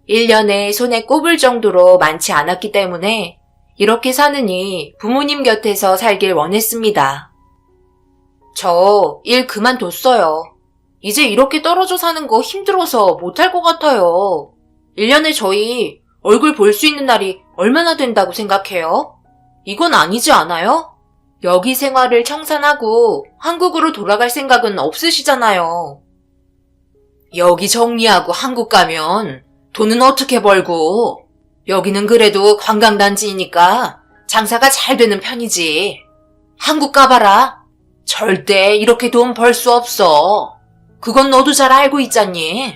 1년에 손에 꼽을 정도로 많지 않았기 때문에 이렇게 사느니 부모님 곁에서 살길 원했습니다. 저 일 그만뒀어요. 이제 이렇게 떨어져 사는 거 힘들어서 못할 것 같아요. 1년에 저희 얼굴 볼 수 있는 날이 얼마나 된다고 생각해요? 이건 아니지 않아요? 여기 생활을 청산하고 한국으로 돌아갈 생각은 없으시잖아요. 여기 정리하고 한국 가면 돈은 어떻게 벌고? 여기는 그래도 관광단지이니까 장사가 잘 되는 편이지. 한국 가봐라. 절대 이렇게 돈 벌 수 없어. 그건 너도 잘 알고 있잖니.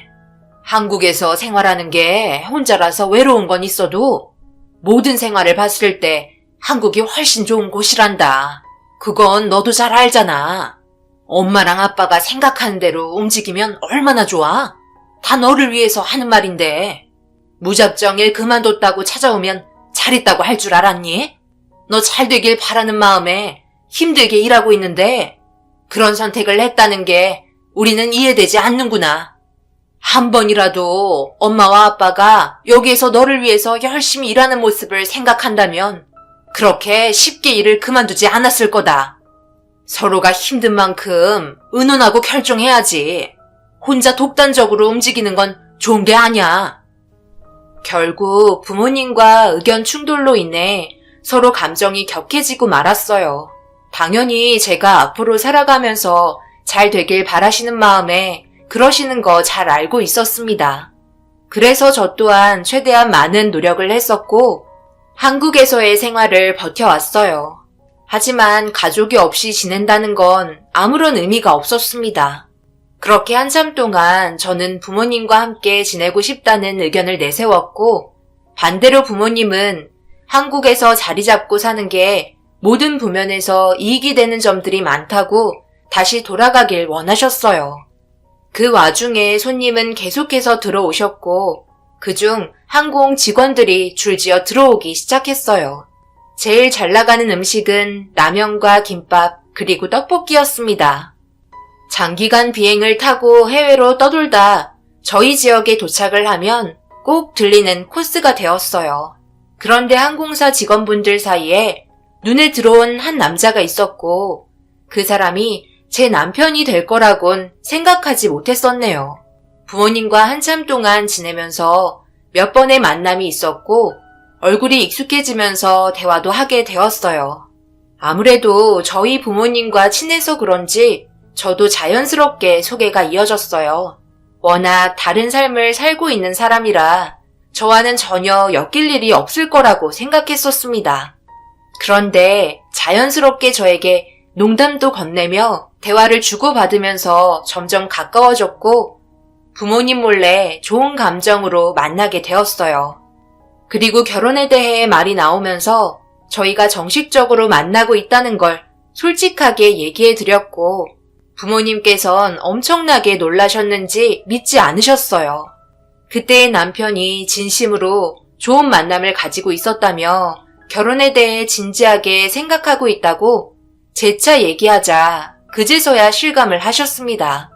한국에서 생활하는 게 혼자라서 외로운 건 있어도 모든 생활을 봤을 때 한국이 훨씬 좋은 곳이란다. 그건 너도 잘 알잖아. 엄마랑 아빠가 생각하는 대로 움직이면 얼마나 좋아? 다 너를 위해서 하는 말인데. 무작정 일 그만뒀다고 찾아오면 잘했다고 할 줄 알았니? 너 잘 되길 바라는 마음에 힘들게 일하고 있는데 그런 선택을 했다는 게 우리는 이해되지 않는구나. 한 번이라도 엄마와 아빠가 여기에서 너를 위해서 열심히 일하는 모습을 생각한다면 그렇게 쉽게 일을 그만두지 않았을 거다. 서로가 힘든 만큼 의논하고 결정해야지. 혼자 독단적으로 움직이는 건 좋은 게 아니야. 결국 부모님과 의견 충돌로 인해 서로 감정이 격해지고 말았어요. 당연히 제가 앞으로 살아가면서 잘 되길 바라시는 마음에 그러시는 거 잘 알고 있었습니다. 그래서 저 또한 최대한 많은 노력을 했었고 한국에서의 생활을 버텨왔어요. 하지만 가족이 없이 지낸다는 건 아무런 의미가 없었습니다. 그렇게 한참 동안 저는 부모님과 함께 지내고 싶다는 의견을 내세웠고 반대로 부모님은 한국에서 자리 잡고 사는 게 모든 부면에서 이익이 되는 점들이 많다고 다시 돌아가길 원하셨어요. 그 와중에 손님은 계속해서 들어오셨고 그중 항공 직원들이 줄지어 들어오기 시작했어요. 제일 잘 나가는 음식은 라면과 김밥 그리고 떡볶이였습니다. 장기간 비행을 타고 해외로 떠돌다 저희 지역에 도착을 하면 꼭 들리는 코스가 되었어요. 그런데 항공사 직원분들 사이에 눈에 들어온 한 남자가 있었고 그 사람이 제 남편이 될 거라곤 생각하지 못했었네요. 부모님과 한참 동안 지내면서 몇 번의 만남이 있었고 얼굴이 익숙해지면서 대화도 하게 되었어요. 아무래도 저희 부모님과 친해서 그런지 저도 자연스럽게 소개가 이어졌어요. 워낙 다른 삶을 살고 있는 사람이라 저와는 전혀 엮일 일이 없을 거라고 생각했었습니다. 그런데 자연스럽게 저에게 농담도 건네며 대화를 주고받으면서 점점 가까워졌고 부모님 몰래 좋은 감정으로 만나게 되었어요. 그리고 결혼에 대해 말이 나오면서 저희가 정식적으로 만나고 있다는 걸 솔직하게 얘기해드렸고 부모님께선 엄청나게 놀라셨는지 믿지 않으셨어요. 그때의 남편이 진심으로 좋은 만남을 가지고 있었다며 결혼에 대해 진지하게 생각하고 있다고 재차 얘기하자 그제서야 실감을 하셨습니다.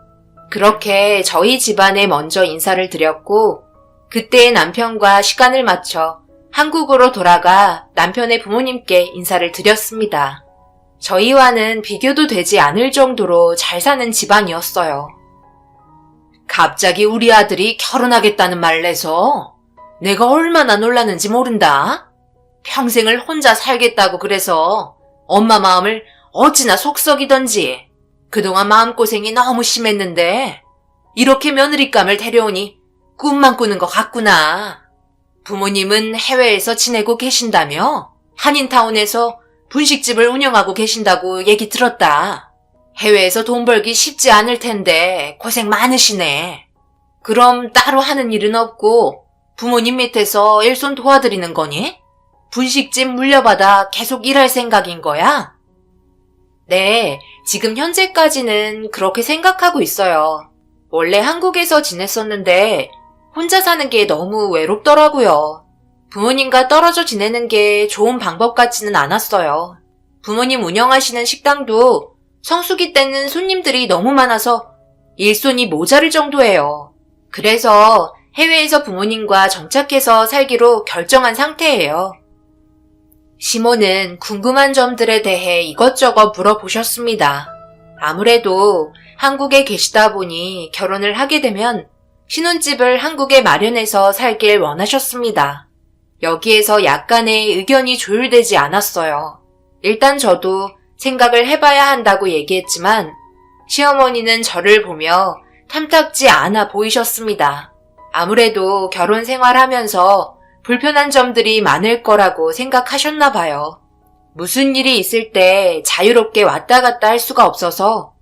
그렇게 저희 집안에 먼저 인사를 드렸고 그때의 남편과 시간을 맞춰 한국으로 돌아가 남편의 부모님께 인사를 드렸습니다. 저희와는 비교도 되지 않을 정도로 잘 사는 집안이었어요. 갑자기 우리 아들이 결혼하겠다는 말을 해서 내가 얼마나 놀랐는지 모른다. 평생을 혼자 살겠다고 그래서 엄마 마음을 어찌나 속썩이던지 그동안 마음고생이 너무 심했는데 이렇게 며느리감을 데려오니 꿈만 꾸는 것 같구나. 부모님은 해외에서 지내고 계신다며? 한인타운에서 분식집을 운영하고 계신다고 얘기 들었다. 해외에서 돈 벌기 쉽지 않을 텐데 고생 많으시네. 그럼 따로 하는 일은 없고 부모님 밑에서 일손 도와드리는 거니? 분식집 물려받아 계속 일할 생각인 거야? 네, 지금 현재까지는 그렇게 생각하고 있어요. 원래 한국에서 지냈었는데 혼자 사는 게 너무 외롭더라고요. 부모님과 떨어져 지내는 게 좋은 방법 같지는 않았어요. 부모님 운영하시는 식당도 성수기 때는 손님들이 너무 많아서 일손이 모자랄 정도예요. 그래서 해외에서 부모님과 정착해서 살기로 결정한 상태예요. 시모는 궁금한 점들에 대해 이것저것 물어보셨습니다. 아무래도 한국에 계시다 보니 결혼을 하게 되면 신혼집을 한국에 마련해서 살길 원하셨습니다. 여기에서 약간의 의견이 조율되지 않았어요. 일단 저도 생각을 해봐야 한다고 얘기했지만 시어머니는 저를 보며 탐탁지 않아 보이셨습니다. 아무래도 결혼 생활하면서 불편한 점들이 많을 거라고 생각하셨나 봐요. 무슨 일이 있을 때 자유롭게 왔다 갔다 할 수가 없어서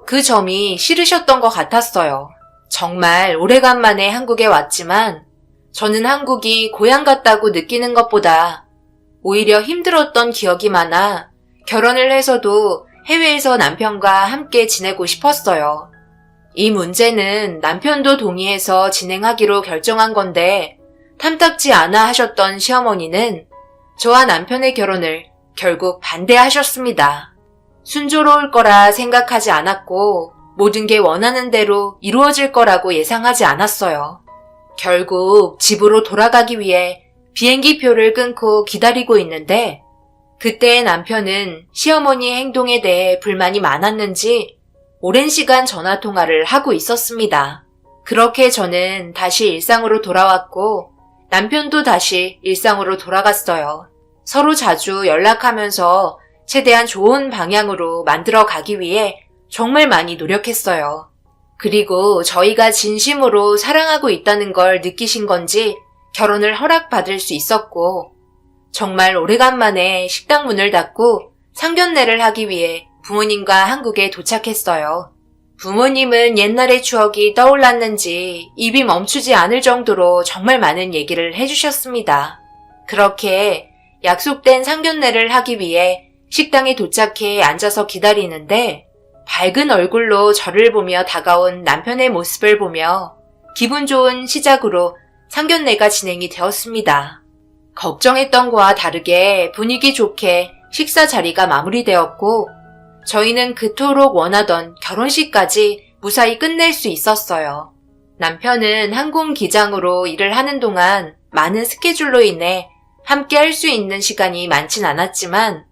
그 점이 싫으셨던 것 같았어요. 정말 오래간만에 한국에 왔지만 저는 한국이 고향 같다고 느끼는 것보다 오히려 힘들었던 기억이 많아 결혼을 해서도 해외에서 남편과 함께 지내고 싶었어요. 이 문제는 남편도 동의해서 진행하기로 결정한 건데 탐탁지 않아 하셨던 시어머니는 저와 남편의 결혼을 결국 반대하셨습니다. 순조로울 거라 생각하지 않았고 모든 게 원하는 대로 이루어질 거라고 예상하지 않았어요. 결국 집으로 돌아가기 위해 비행기 표를 끊고 기다리고 있는데 그때의 남편은 시어머니의 행동에 대해 불만이 많았는지 오랜 시간 전화통화를 하고 있었습니다. 그렇게 저는 다시 일상으로 돌아왔고 남편도 다시 일상으로 돌아갔어요. 서로 자주 연락하면서 최대한 좋은 방향으로 만들어 가기 위해 정말 많이 노력했어요. 그리고 저희가 진심으로 사랑하고 있다는 걸 느끼신 건지 결혼을 허락받을 수 있었고 정말 오래간만에 식당 문을 닫고 상견례를 하기 위해 부모님과 한국에 도착했어요. 부모님은 옛날의 추억이 떠올랐는지 입이 멈추지 않을 정도로 정말 많은 얘기를 해주셨습니다. 그렇게 약속된 상견례를 하기 위해 식당에 도착해 앉아서 기다리는데 밝은 얼굴로 저를 보며 다가온 남편의 모습을 보며 기분 좋은 시작으로 상견례가 진행이 되었습니다. 걱정했던 거와 다르게 분위기 좋게 식사 자리가 마무리되었고 저희는 그토록 원하던 결혼식까지 무사히 끝낼 수 있었어요. 남편은 항공기장으로 일을 하는 동안 많은 스케줄로 인해 함께 할 수 있는 시간이 많진 않았지만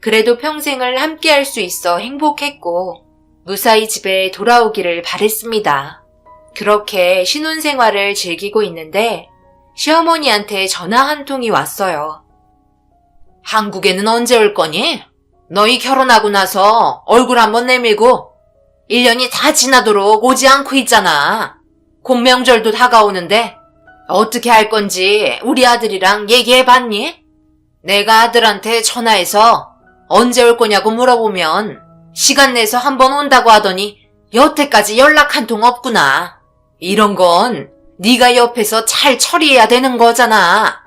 그래도 평생을 함께 할 수 있어 행복했고 무사히 집에 돌아오기를 바랬습니다. 그렇게 신혼생활을 즐기고 있는데 시어머니한테 전화 한 통이 왔어요. 한국에는 언제 올 거니? 너희 결혼하고 나서 얼굴 한번 내밀고 1년이 다 지나도록 오지 않고 있잖아. 곧 명절도 다가오는데 어떻게 할 건지 우리 아들이랑 얘기해봤니? 내가 아들한테 전화해서 언제 올 거냐고 물어보면 시간 내서 한번 온다고 하더니 여태까지 연락 한 통 없구나. 이런 건 네가 옆에서 잘 처리해야 되는 거잖아.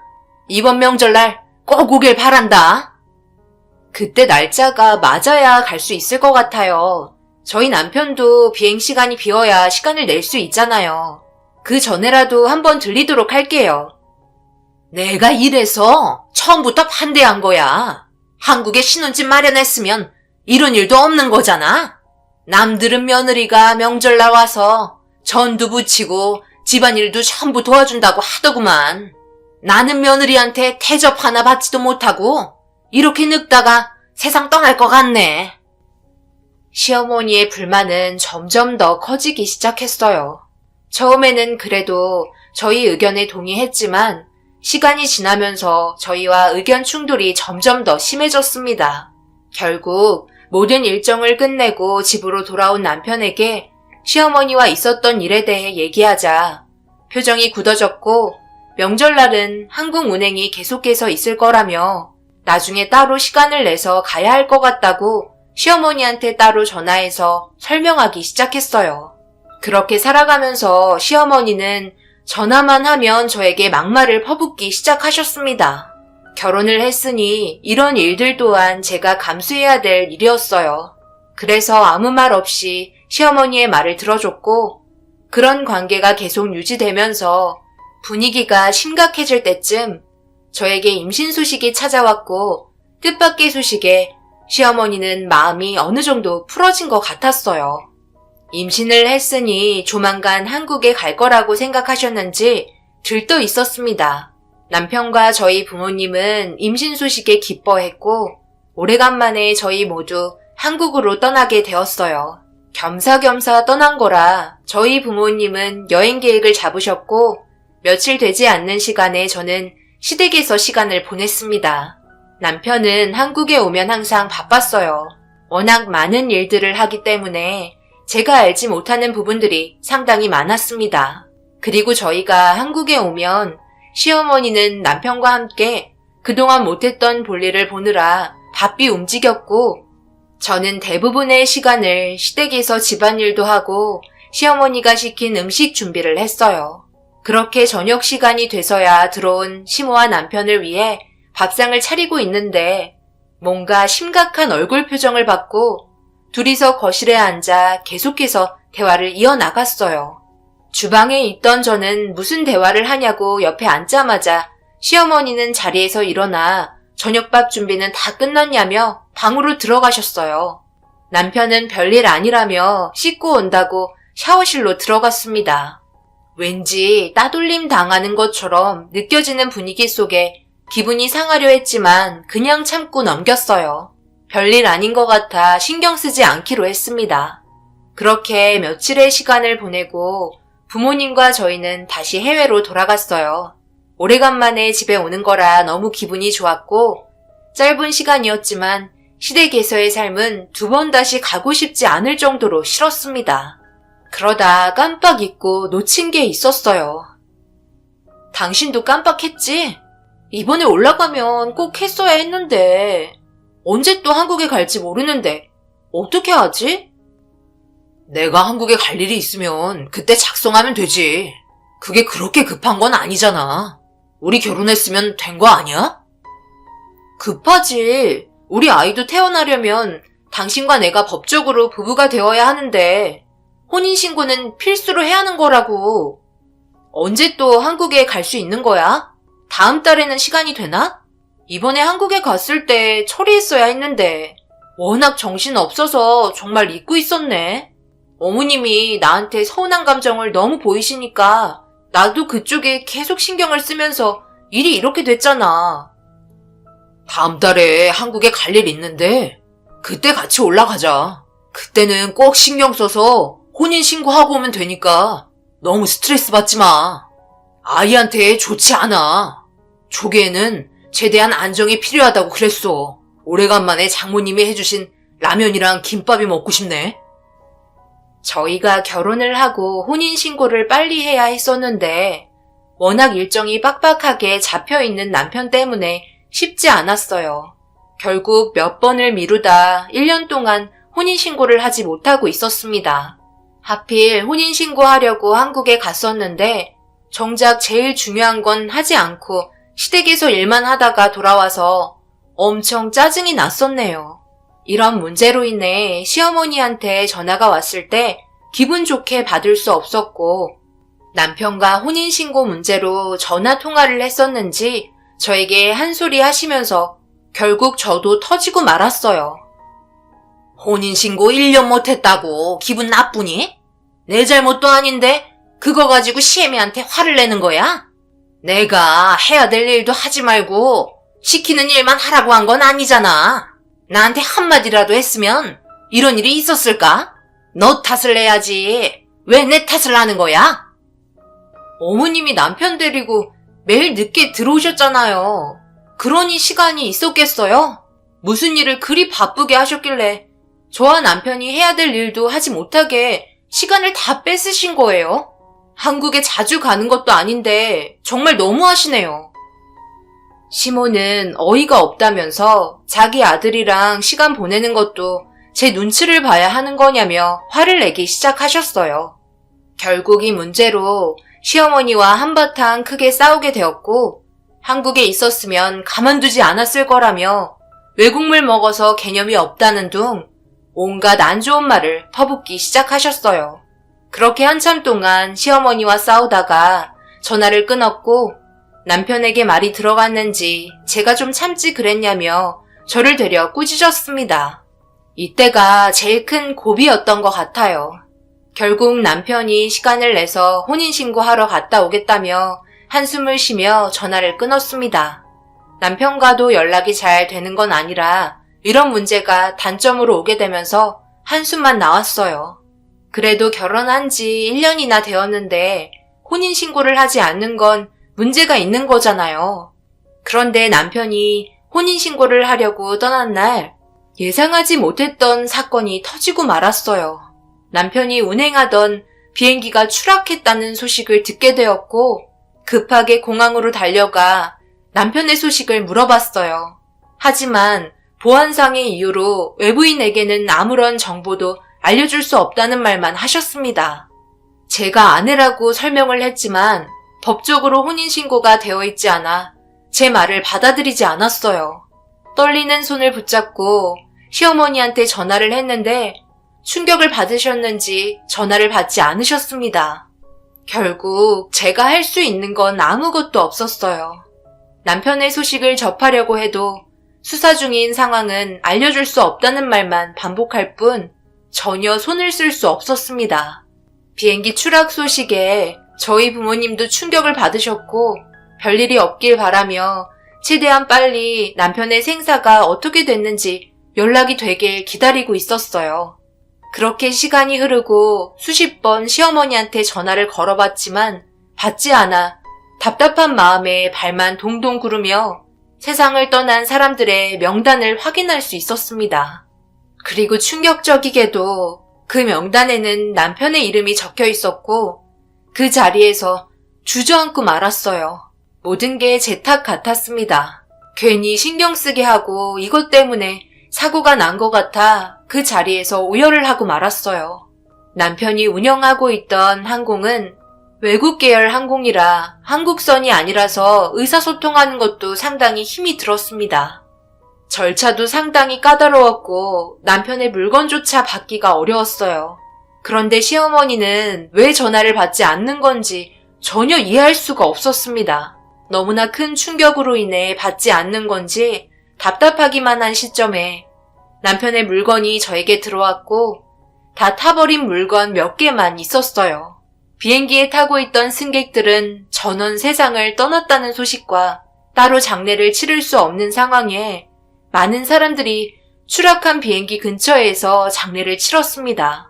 이번 명절날 꼭 오길 바란다. 그때 날짜가 맞아야 갈 수 있을 것 같아요. 저희 남편도 비행시간이 비어야 시간을 낼 수 있잖아요. 그 전에라도 한번 들리도록 할게요. 내가 이래서 처음부터 반대한 거야. 한국에 신혼집 마련했으면 이런 일도 없는 거잖아. 남들은 며느리가 명절날 와서 전두 부치고 집안일도 전부 도와준다고 하더구만. 나는 며느리한테 대접 하나 받지도 못하고 이렇게 늙다가 세상 떠날 것 같네. 시어머니의 불만은 점점 더 커지기 시작했어요. 처음에는 그래도 저희 의견에 동의했지만 시간이 지나면서 저희와 의견 충돌이 점점 더 심해졌습니다. 결국 모든 일정을 끝내고 집으로 돌아온 남편에게 시어머니와 있었던 일에 대해 얘기하자 표정이 굳어졌고 명절날은 한국 운행이 계속해서 있을 거라며 나중에 따로 시간을 내서 가야 할 것 같다고 시어머니한테 따로 전화해서 설명하기 시작했어요. 그렇게 살아가면서 시어머니는 전화만 하면 저에게 막말을 퍼붓기 시작하셨습니다. 결혼을 했으니 이런 일들 또한 제가 감수해야 될 일이었어요. 그래서 아무 말 없이 시어머니의 말을 들어줬고 그런 관계가 계속 유지되면서 분위기가 심각해질 때쯤 저에게 임신 소식이 찾아왔고 뜻밖의 소식에 시어머니는 마음이 어느 정도 풀어진 것 같았어요. 임신을 했으니 조만간 한국에 갈 거라고 생각하셨는지 들떠 있었습니다. 남편과 저희 부모님은 임신 소식에 기뻐했고 오래간만에 저희 모두 한국으로 떠나게 되었어요. 겸사겸사 떠난 거라 저희 부모님은 여행 계획을 잡으셨고 며칠 되지 않는 시간에 저는 시댁에서 시간을 보냈습니다. 남편은 한국에 오면 항상 바빴어요. 워낙 많은 일들을 하기 때문에 제가 알지 못하는 부분들이 상당히 많았습니다. 그리고 저희가 한국에 오면 시어머니는 남편과 함께 그동안 못했던 볼일을 보느라 바삐 움직였고 저는 대부분의 시간을 시댁에서 집안일도 하고 시어머니가 시킨 음식 준비를 했어요. 그렇게 저녁 시간이 돼서야 들어온 시모와 남편을 위해 밥상을 차리고 있는데 뭔가 심각한 얼굴 표정을 받고 둘이서 거실에 앉아 계속해서 대화를 이어나갔어요. 주방에 있던 저는 무슨 대화를 하냐고 옆에 앉자마자 시어머니는 자리에서 일어나 저녁밥 준비는 다 끝났냐며 방으로 들어가셨어요. 남편은 별일 아니라며 씻고 온다고 샤워실로 들어갔습니다. 왠지 따돌림 당하는 것처럼 느껴지는 분위기 속에 기분이 상하려 했지만 그냥 참고 넘겼어요. 별일 아닌 것 같아 신경 쓰지 않기로 했습니다. 그렇게 며칠의 시간을 보내고 부모님과 저희는 다시 해외로 돌아갔어요. 오래간만에 집에 오는 거라 너무 기분이 좋았고 짧은 시간이었지만 시댁에서의 삶은 두 번 다시 가고 싶지 않을 정도로 싫었습니다. 그러다 깜빡 잊고 놓친 게 있었어요. 당신도 깜빡했지? 이번에 올라가면 꼭 했어야 했는데 언제 또 한국에 갈지 모르는데 어떻게 하지? 내가 한국에 갈 일이 있으면 그때 작성하면 되지. 그게 그렇게 급한 건 아니잖아. 우리 결혼했으면 된 거 아니야? 급하지. 우리 아이도 태어나려면 당신과 내가 법적으로 부부가 되어야 하는데 혼인신고는 필수로 해야 하는 거라고. 언제 또 한국에 갈 수 있는 거야? 다음 달에는 시간이 되나? 이번에 한국에 갔을 때 처리했어야 했는데 워낙 정신 없어서 정말 잊고 있었네. 어머님이 나한테 서운한 감정을 너무 보이시니까 나도 그쪽에 계속 신경을 쓰면서 일이 이렇게 됐잖아. 다음 달에 한국에 갈 일 있는데 그때 같이 올라가자. 그때는 꼭 신경 써서 혼인신고하고 오면 되니까 너무 스트레스 받지 마. 아이한테 좋지 않아. 조개에는 최대한 안정이 필요하다고 그랬어. 오래간만에 장모님이 해주신 라면이랑 김밥이 먹고 싶네. 저희가 결혼을 하고 혼인신고를 빨리 해야 했었는데 워낙 일정이 빡빡하게 잡혀있는 남편 때문에 쉽지 않았어요. 결국 몇 번을 미루다 1년 동안 혼인신고를 하지 못하고 있었습니다. 하필 혼인신고하려고 한국에 갔었는데 정작 제일 중요한 건 하지 않고 시댁에서 일만 하다가 돌아와서 엄청 짜증이 났었네요. 이런 문제로 인해 시어머니한테 전화가 왔을 때 기분 좋게 받을 수 없었고 남편과 혼인신고 문제로 전화 통화를 했었는지 저에게 한 소리 하시면서 결국 저도 터지고 말았어요. 혼인신고 1년 못했다고 기분 나쁘니? 내 잘못도 아닌데 그거 가지고 시애미한테 화를 내는 거야? 내가 해야 될 일도 하지 말고 시키는 일만 하라고 한 건 아니잖아. 나한테 한마디라도 했으면 이런 일이 있었을까? 너 탓을 해야지. 왜 내 탓을 하는 거야? 어머님이 남편 데리고 매일 늦게 들어오셨잖아요. 그러니 시간이 있었겠어요? 무슨 일을 그리 바쁘게 하셨길래 저와 남편이 해야 될 일도 하지 못하게 시간을 다 뺏으신 거예요? 한국에 자주 가는 것도 아닌데 정말 너무하시네요. 시모는 어이가 없다면서 자기 아들이랑 시간 보내는 것도 제 눈치를 봐야 하는 거냐며 화를 내기 시작하셨어요. 결국 이 문제로 시어머니와 한바탕 크게 싸우게 되었고, 한국에 있었으면 가만두지 않았을 거라며 외국물 먹어서 개념이 없다는 둥 온갖 안 좋은 말을 퍼붓기 시작하셨어요. 그렇게 한참 동안 시어머니와 싸우다가 전화를 끊었고, 남편에게 말이 들어갔는지 제가 좀 참지 그랬냐며 저를 되려 꾸짖었습니다. 이때가 제일 큰 고비였던 것 같아요. 결국 남편이 시간을 내서 혼인신고하러 갔다 오겠다며 한숨을 쉬며 전화를 끊었습니다. 남편과도 연락이 잘 되는 건 아니라 이런 문제가 단점으로 오게 되면서 한숨만 나왔어요. 그래도 결혼한 지 1년이나 되었는데 혼인신고를 하지 않는 건 문제가 있는 거잖아요. 그런데 남편이 혼인신고를 하려고 떠난 날 예상하지 못했던 사건이 터지고 말았어요. 남편이 운행하던 비행기가 추락했다는 소식을 듣게 되었고 급하게 공항으로 달려가 남편의 소식을 물어봤어요. 하지만 보안상의 이유로 외부인에게는 아무런 정보도 알려줄 수 없다는 말만 하셨습니다. 제가 아내라고 설명을 했지만 법적으로 혼인신고가 되어 있지 않아 제 말을 받아들이지 않았어요. 떨리는 손을 붙잡고 시어머니한테 전화를 했는데 충격을 받으셨는지 전화를 받지 않으셨습니다. 결국 제가 할 수 있는 건 아무것도 없었어요. 남편의 소식을 접하려고 해도 수사 중인 상황은 알려줄 수 없다는 말만 반복할 뿐 전혀 손을 쓸 수 없었습니다. 비행기 추락 소식에 저희 부모님도 충격을 받으셨고 별일이 없길 바라며 최대한 빨리 남편의 생사가 어떻게 됐는지 연락이 되길 기다리고 있었어요. 그렇게 시간이 흐르고 수십 번 시어머니한테 전화를 걸어봤지만 받지 않아 답답한 마음에 발만 동동 구르며 세상을 떠난 사람들의 명단을 확인할 수 있었습니다. 그리고 충격적이게도 그 명단에는 남편의 이름이 적혀 있었고 그 자리에서 주저앉고 말았어요. 모든 게 제 탓 같았습니다. 괜히 신경 쓰게 하고 이것 때문에 사고가 난 것 같아 그 자리에서 오열을 하고 말았어요. 남편이 운영하고 있던 항공은 외국 계열 항공이라 한국선이 아니라서 의사소통하는 것도 상당히 힘이 들었습니다. 절차도 상당히 까다로웠고 남편의 물건조차 받기가 어려웠어요. 그런데 시어머니는 왜 전화를 받지 않는 건지 전혀 이해할 수가 없었습니다. 너무나 큰 충격으로 인해 받지 않는 건지 답답하기만 한 시점에 남편의 물건이 저에게 들어왔고 다 타버린 물건 몇 개만 있었어요. 비행기에 타고 있던 승객들은 전원 세상을 떠났다는 소식과 따로 장례를 치를 수 없는 상황에 많은 사람들이 추락한 비행기 근처에서 장례를 치렀습니다.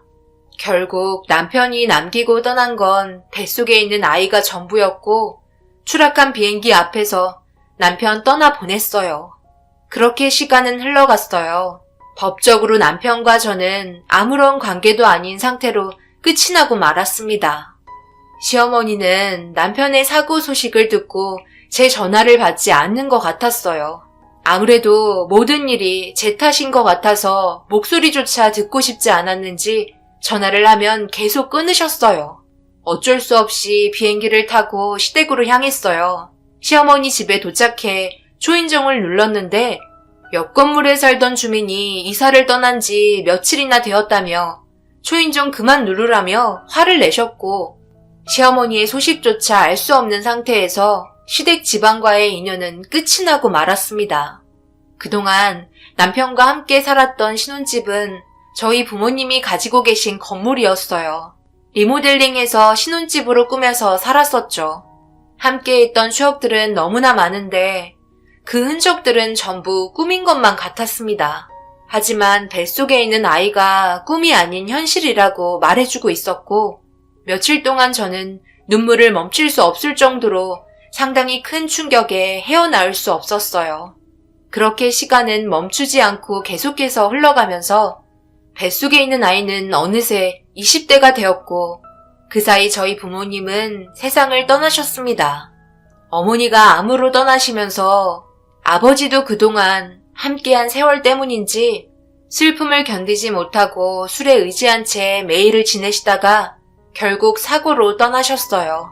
결국 남편이 남기고 떠난 건 뱃속에 있는 아이가 전부였고 추락한 비행기 앞에서 남편 떠나보냈어요. 그렇게 시간은 흘러갔어요. 법적으로 남편과 저는 아무런 관계도 아닌 상태로 끝이 나고 말았습니다. 시어머니는 남편의 사고 소식을 듣고 제 전화를 받지 않는 것 같았어요. 아무래도 모든 일이 제 탓인 것 같아서 목소리조차 듣고 싶지 않았는지 전화를 하면 계속 끊으셨어요. 어쩔 수 없이 비행기를 타고 시댁으로 향했어요. 시어머니 집에 도착해 초인종을 눌렀는데 옆 건물에 살던 주민이 이사를 떠난 지 며칠이나 되었다며 초인종 그만 누르라며 화를 내셨고 시어머니의 소식조차 알 수 없는 상태에서 시댁 집안과의 인연은 끝이 나고 말았습니다. 그동안 남편과 함께 살았던 신혼집은 저희 부모님이 가지고 계신 건물이었어요. 리모델링해서 신혼집으로 꾸며서 살았었죠. 함께 있던 추억들은 너무나 많은데 그 흔적들은 전부 꿈인 것만 같았습니다. 하지만 뱃속에 있는 아이가 꿈이 아닌 현실이라고 말해주고 있었고 며칠 동안 저는 눈물을 멈출 수 없을 정도로 상당히 큰 충격에 헤어나올 수 없었어요. 그렇게 시간은 멈추지 않고 계속해서 흘러가면서 뱃속에 있는 아이는 어느새 20대가 되었고 그 사이 저희 부모님은 세상을 떠나셨습니다. 어머니가 암으로 떠나시면서 아버지도 그동안 함께한 세월 때문인지 슬픔을 견디지 못하고 술에 의지한 채 매일을 지내시다가 결국 사고로 떠나셨어요.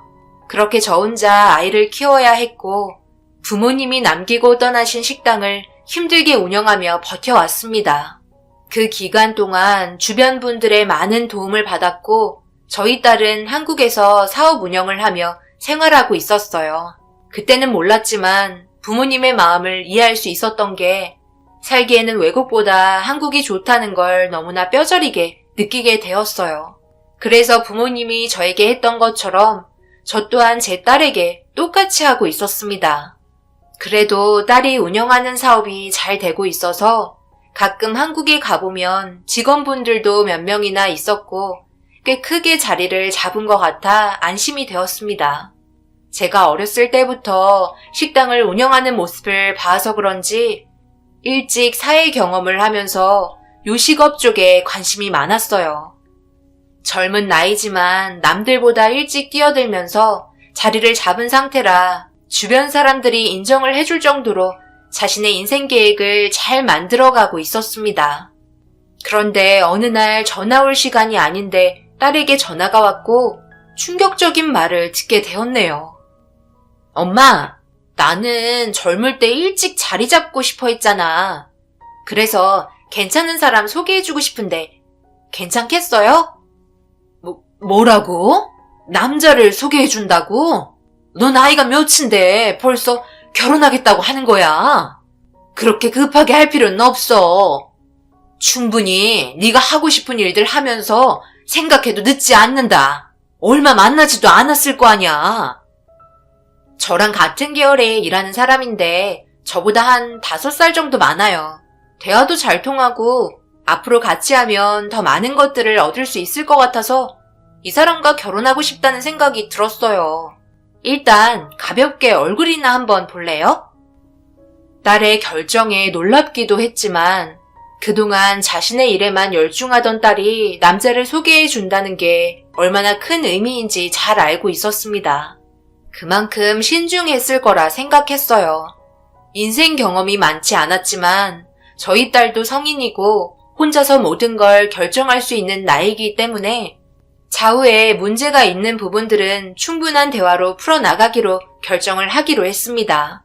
그렇게 저 혼자 아이를 키워야 했고 부모님이 남기고 떠나신 식당을 힘들게 운영하며 버텨왔습니다. 그 기간 동안 주변 분들의 많은 도움을 받았고 저희 딸은 한국에서 사업 운영을 하며 생활하고 있었어요. 그때는 몰랐지만 부모님의 마음을 이해할 수 있었던 게 살기에는 외국보다 한국이 좋다는 걸 너무나 뼈저리게 느끼게 되었어요. 그래서 부모님이 저에게 했던 것처럼 저 또한 제 딸에게 똑같이 하고 있었습니다. 그래도 딸이 운영하는 사업이 잘 되고 있어서 가끔 한국에 가보면 직원분들도 몇 명이나 있었고 꽤 크게 자리를 잡은 것 같아 안심이 되었습니다. 제가 어렸을 때부터 식당을 운영하는 모습을 봐서 그런지 일찍 사회 경험을 하면서 요식업 쪽에 관심이 많았어요. 젊은 나이지만 남들보다 일찍 뛰어들면서 자리를 잡은 상태라 주변 사람들이 인정을 해줄 정도로 자신의 인생 계획을 잘 만들어가고 있었습니다. 그런데 어느 날 전화 올 시간이 아닌데 딸에게 전화가 왔고 충격적인 말을 듣게 되었네요. 엄마, 나는 젊을 때 일찍 자리 잡고 싶어 했잖아. 그래서 괜찮은 사람 소개해주고 싶은데 괜찮겠어요? 뭐라고? 남자를 소개해준다고? 너 나이가 몇인데 벌써 결혼하겠다고 하는 거야? 그렇게 급하게 할 필요는 없어. 충분히 네가 하고 싶은 일들 하면서 생각해도 늦지 않는다. 얼마 만나지도 않았을 거 아니야. 저랑 같은 계열에 일하는 사람인데 저보다 한 5살 정도 많아요. 대화도 잘 통하고 앞으로 같이 하면 더 많은 것들을 얻을 수 있을 것 같아서 이 사람과 결혼하고 싶다는 생각이 들었어요. 일단 가볍게 얼굴이나 한번 볼래요? 딸의 결정에 놀랍기도 했지만 그동안 자신의 일에만 열중하던 딸이 남자를 소개해 준다는 게 얼마나 큰 의미인지 잘 알고 있었습니다. 그만큼 신중했을 거라 생각했어요. 인생 경험이 많지 않았지만 저희 딸도 성인이고 혼자서 모든 걸 결정할 수 있는 나이기 때문에 차후에 문제가 있는 부분들은 충분한 대화로 풀어나가기로 결정을 하기로 했습니다.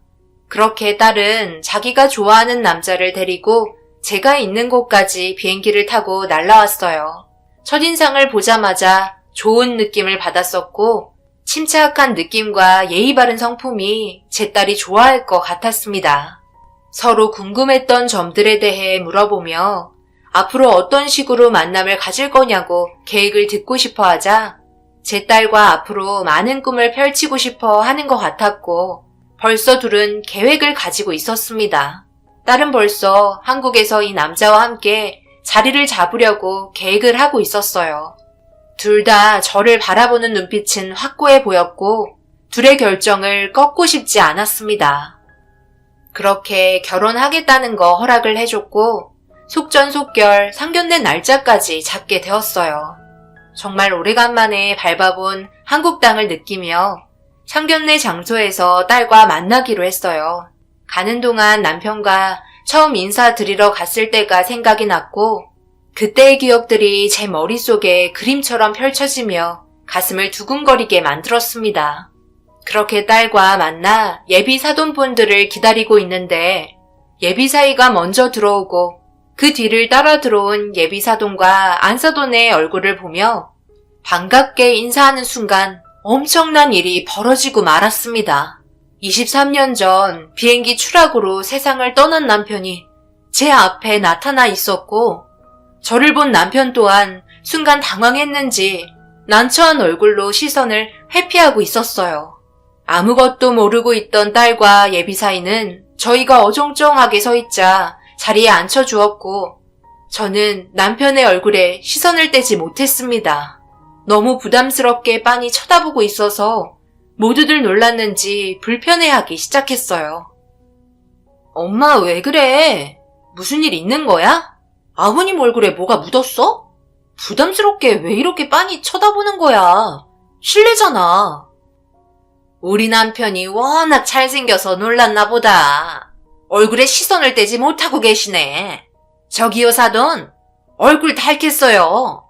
그렇게 딸은 자기가 좋아하는 남자를 데리고 제가 있는 곳까지 비행기를 타고 날아왔어요. 첫인상을 보자마자 좋은 느낌을 받았었고 침착한 느낌과 예의 바른 성품이 제 딸이 좋아할 것 같았습니다. 서로 궁금했던 점들에 대해 물어보며 앞으로 어떤 식으로 만남을 가질 거냐고 계획을 듣고 싶어 하자 제 딸과 앞으로 많은 꿈을 펼치고 싶어 하는 것 같았고 벌써 둘은 계획을 가지고 있었습니다. 딸은 벌써 한국에서 이 남자와 함께 자리를 잡으려고 계획을 하고 있었어요. 둘 다 저를 바라보는 눈빛은 확고해 보였고 둘의 결정을 꺾고 싶지 않았습니다. 그렇게 결혼하겠다는 거 허락을 해줬고 속전속결 상견례 날짜까지 잡게 되었어요. 정말 오래간만에 밟아본 한국 땅을 느끼며 상견례 장소에서 딸과 만나기로 했어요. 가는 동안 남편과 처음 인사드리러 갔을 때가 생각이 났고 그때의 기억들이 제 머릿속에 그림처럼 펼쳐지며 가슴을 두근거리게 만들었습니다. 그렇게 딸과 만나 예비 사돈분들을 기다리고 있는데 예비 사이가 먼저 들어오고 그 뒤를 따라 들어온 예비 사돈과 안사돈의 얼굴을 보며 반갑게 인사하는 순간 엄청난 일이 벌어지고 말았습니다. 23년 전 비행기 추락으로 세상을 떠난 남편이 제 앞에 나타나 있었고 저를 본 남편 또한 순간 당황했는지 난처한 얼굴로 시선을 회피하고 있었어요. 아무것도 모르고 있던 딸과 예비 사이는 저희가 어정쩡하게 서 있자 자리에 앉혀주었고 저는 남편의 얼굴에 시선을 떼지 못했습니다. 너무 부담스럽게 빤히 쳐다보고 있어서 모두들 놀랐는지 불편해하기 시작했어요. 엄마 왜 그래? 무슨 일 있는 거야? 아버님 얼굴에 뭐가 묻었어? 부담스럽게 왜 이렇게 빤히 쳐다보는 거야? 실례잖아. 우리 남편이 워낙 잘생겨서 놀랐나 보다. 얼굴에 시선을 떼지 못하고 계시네. 저기요, 사돈. 얼굴 닳겠어요.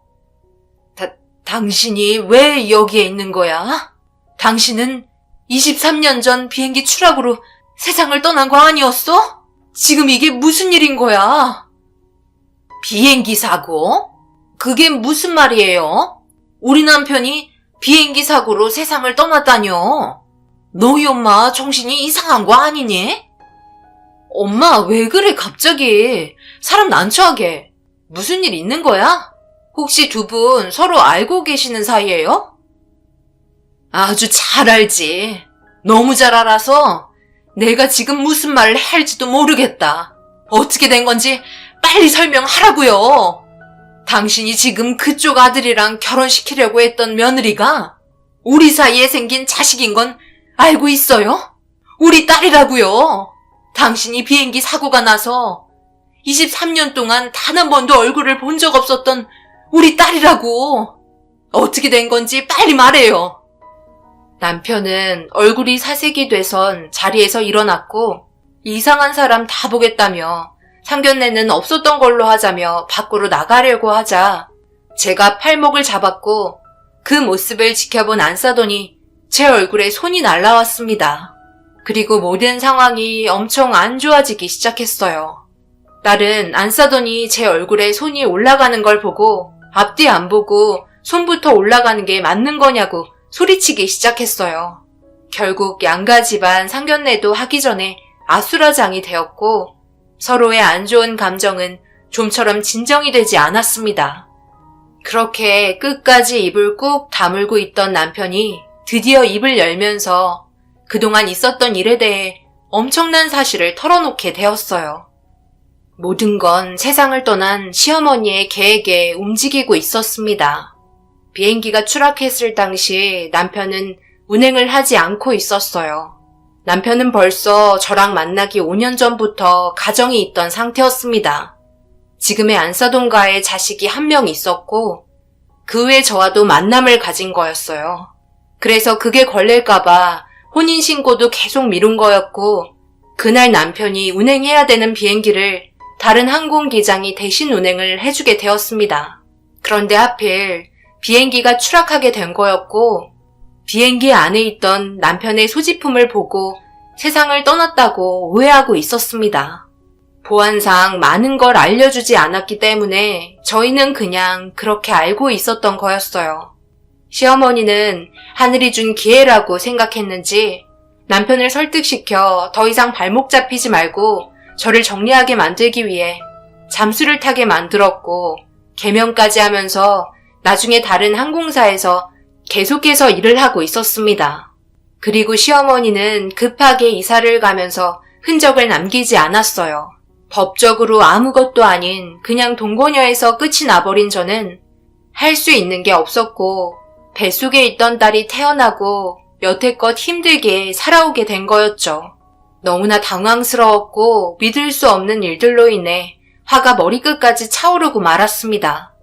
당신이 왜 여기에 있는 거야? 당신은 23년 전 비행기 추락으로 세상을 떠난 거 아니었어? 지금 이게 무슨 일인 거야? 비행기 사고? 그게 무슨 말이에요? 우리 남편이 비행기 사고로 세상을 떠났다뇨? 너희 엄마 정신이 이상한 거 아니니? 엄마, 왜 그래 갑자기? 사람 난처하게. 무슨 일 있는 거야? 혹시 두 분 서로 알고 계시는 사이예요? 아주 잘 알지. 너무 잘 알아서 내가 지금 무슨 말을 해야 할지도 모르겠다. 어떻게 된 건지 빨리 설명하라고요. 당신이 지금 그쪽 아들이랑 결혼시키려고 했던 며느리가 우리 사이에 생긴 자식인 건 알고 있어요? 우리 딸이라고요. 당신이 비행기 사고가 나서 23년 동안 단 한 번도 얼굴을 본 적 없었던 우리 딸이라고. 어떻게 된 건지 빨리 말해요. 남편은 얼굴이 사색이 돼선 자리에서 일어났고 이상한 사람 다 보겠다며 상견례는 없었던 걸로 하자며 밖으로 나가려고 하자 제가 팔목을 잡았고 그 모습을 지켜본 안사돈이 제 얼굴에 손이 날라왔습니다. 그리고 모든 상황이 엄청 안 좋아지기 시작했어요. 딸은 안사돈이 제 얼굴에 손이 올라가는 걸 보고 앞뒤 안 보고 손부터 올라가는 게 맞는 거냐고 소리치기 시작했어요. 결국 양가 집안 상견례도 하기 전에 아수라장이 되었고 서로의 안 좋은 감정은 좀처럼 진정이 되지 않았습니다. 그렇게 끝까지 입을 꾹 다물고 있던 남편이 드디어 입을 열면서 그동안 있었던 일에 대해 엄청난 사실을 털어놓게 되었어요. 모든 건 세상을 떠난 시어머니의 계획에 움직이고 있었습니다. 비행기가 추락했을 당시 남편은 운행을 하지 않고 있었어요. 남편은 벌써 저랑 만나기 5년 전부터 가정이 있던 상태였습니다. 지금의 안사돈과의 자식이 한 명 있었고 그 외 저와도 만남을 가진 거였어요. 그래서 그게 걸릴까봐 혼인신고도 계속 미룬 거였고 그날 남편이 운행해야 되는 비행기를 다른 항공기장이 대신 운행을 해주게 되었습니다. 그런데 하필 비행기가 추락하게 된 거였고 비행기 안에 있던 남편의 소지품을 보고 세상을 떠났다고 오해하고 있었습니다. 보안상 많은 걸 알려주지 않았기 때문에 저희는 그냥 그렇게 알고 있었던 거였어요. 시어머니는 하늘이 준 기회라고 생각했는지 남편을 설득시켜 더 이상 발목 잡히지 말고 저를 정리하게 만들기 위해 잠수를 타게 만들었고 개명까지 하면서 나중에 다른 항공사에서 계속해서 일을 하고 있었습니다. 그리고 시어머니는 급하게 이사를 가면서 흔적을 남기지 않았어요. 법적으로 아무것도 아닌 그냥 동거녀에서 끝이 나버린 저는 할 수 있는 게 없었고 뱃속에 있던 딸이 태어나고 여태껏 힘들게 살아오게 된 거였죠. 너무나 당황스러웠고 믿을 수 없는 일들로 인해 화가 머리끝까지 차오르고 말았습니다.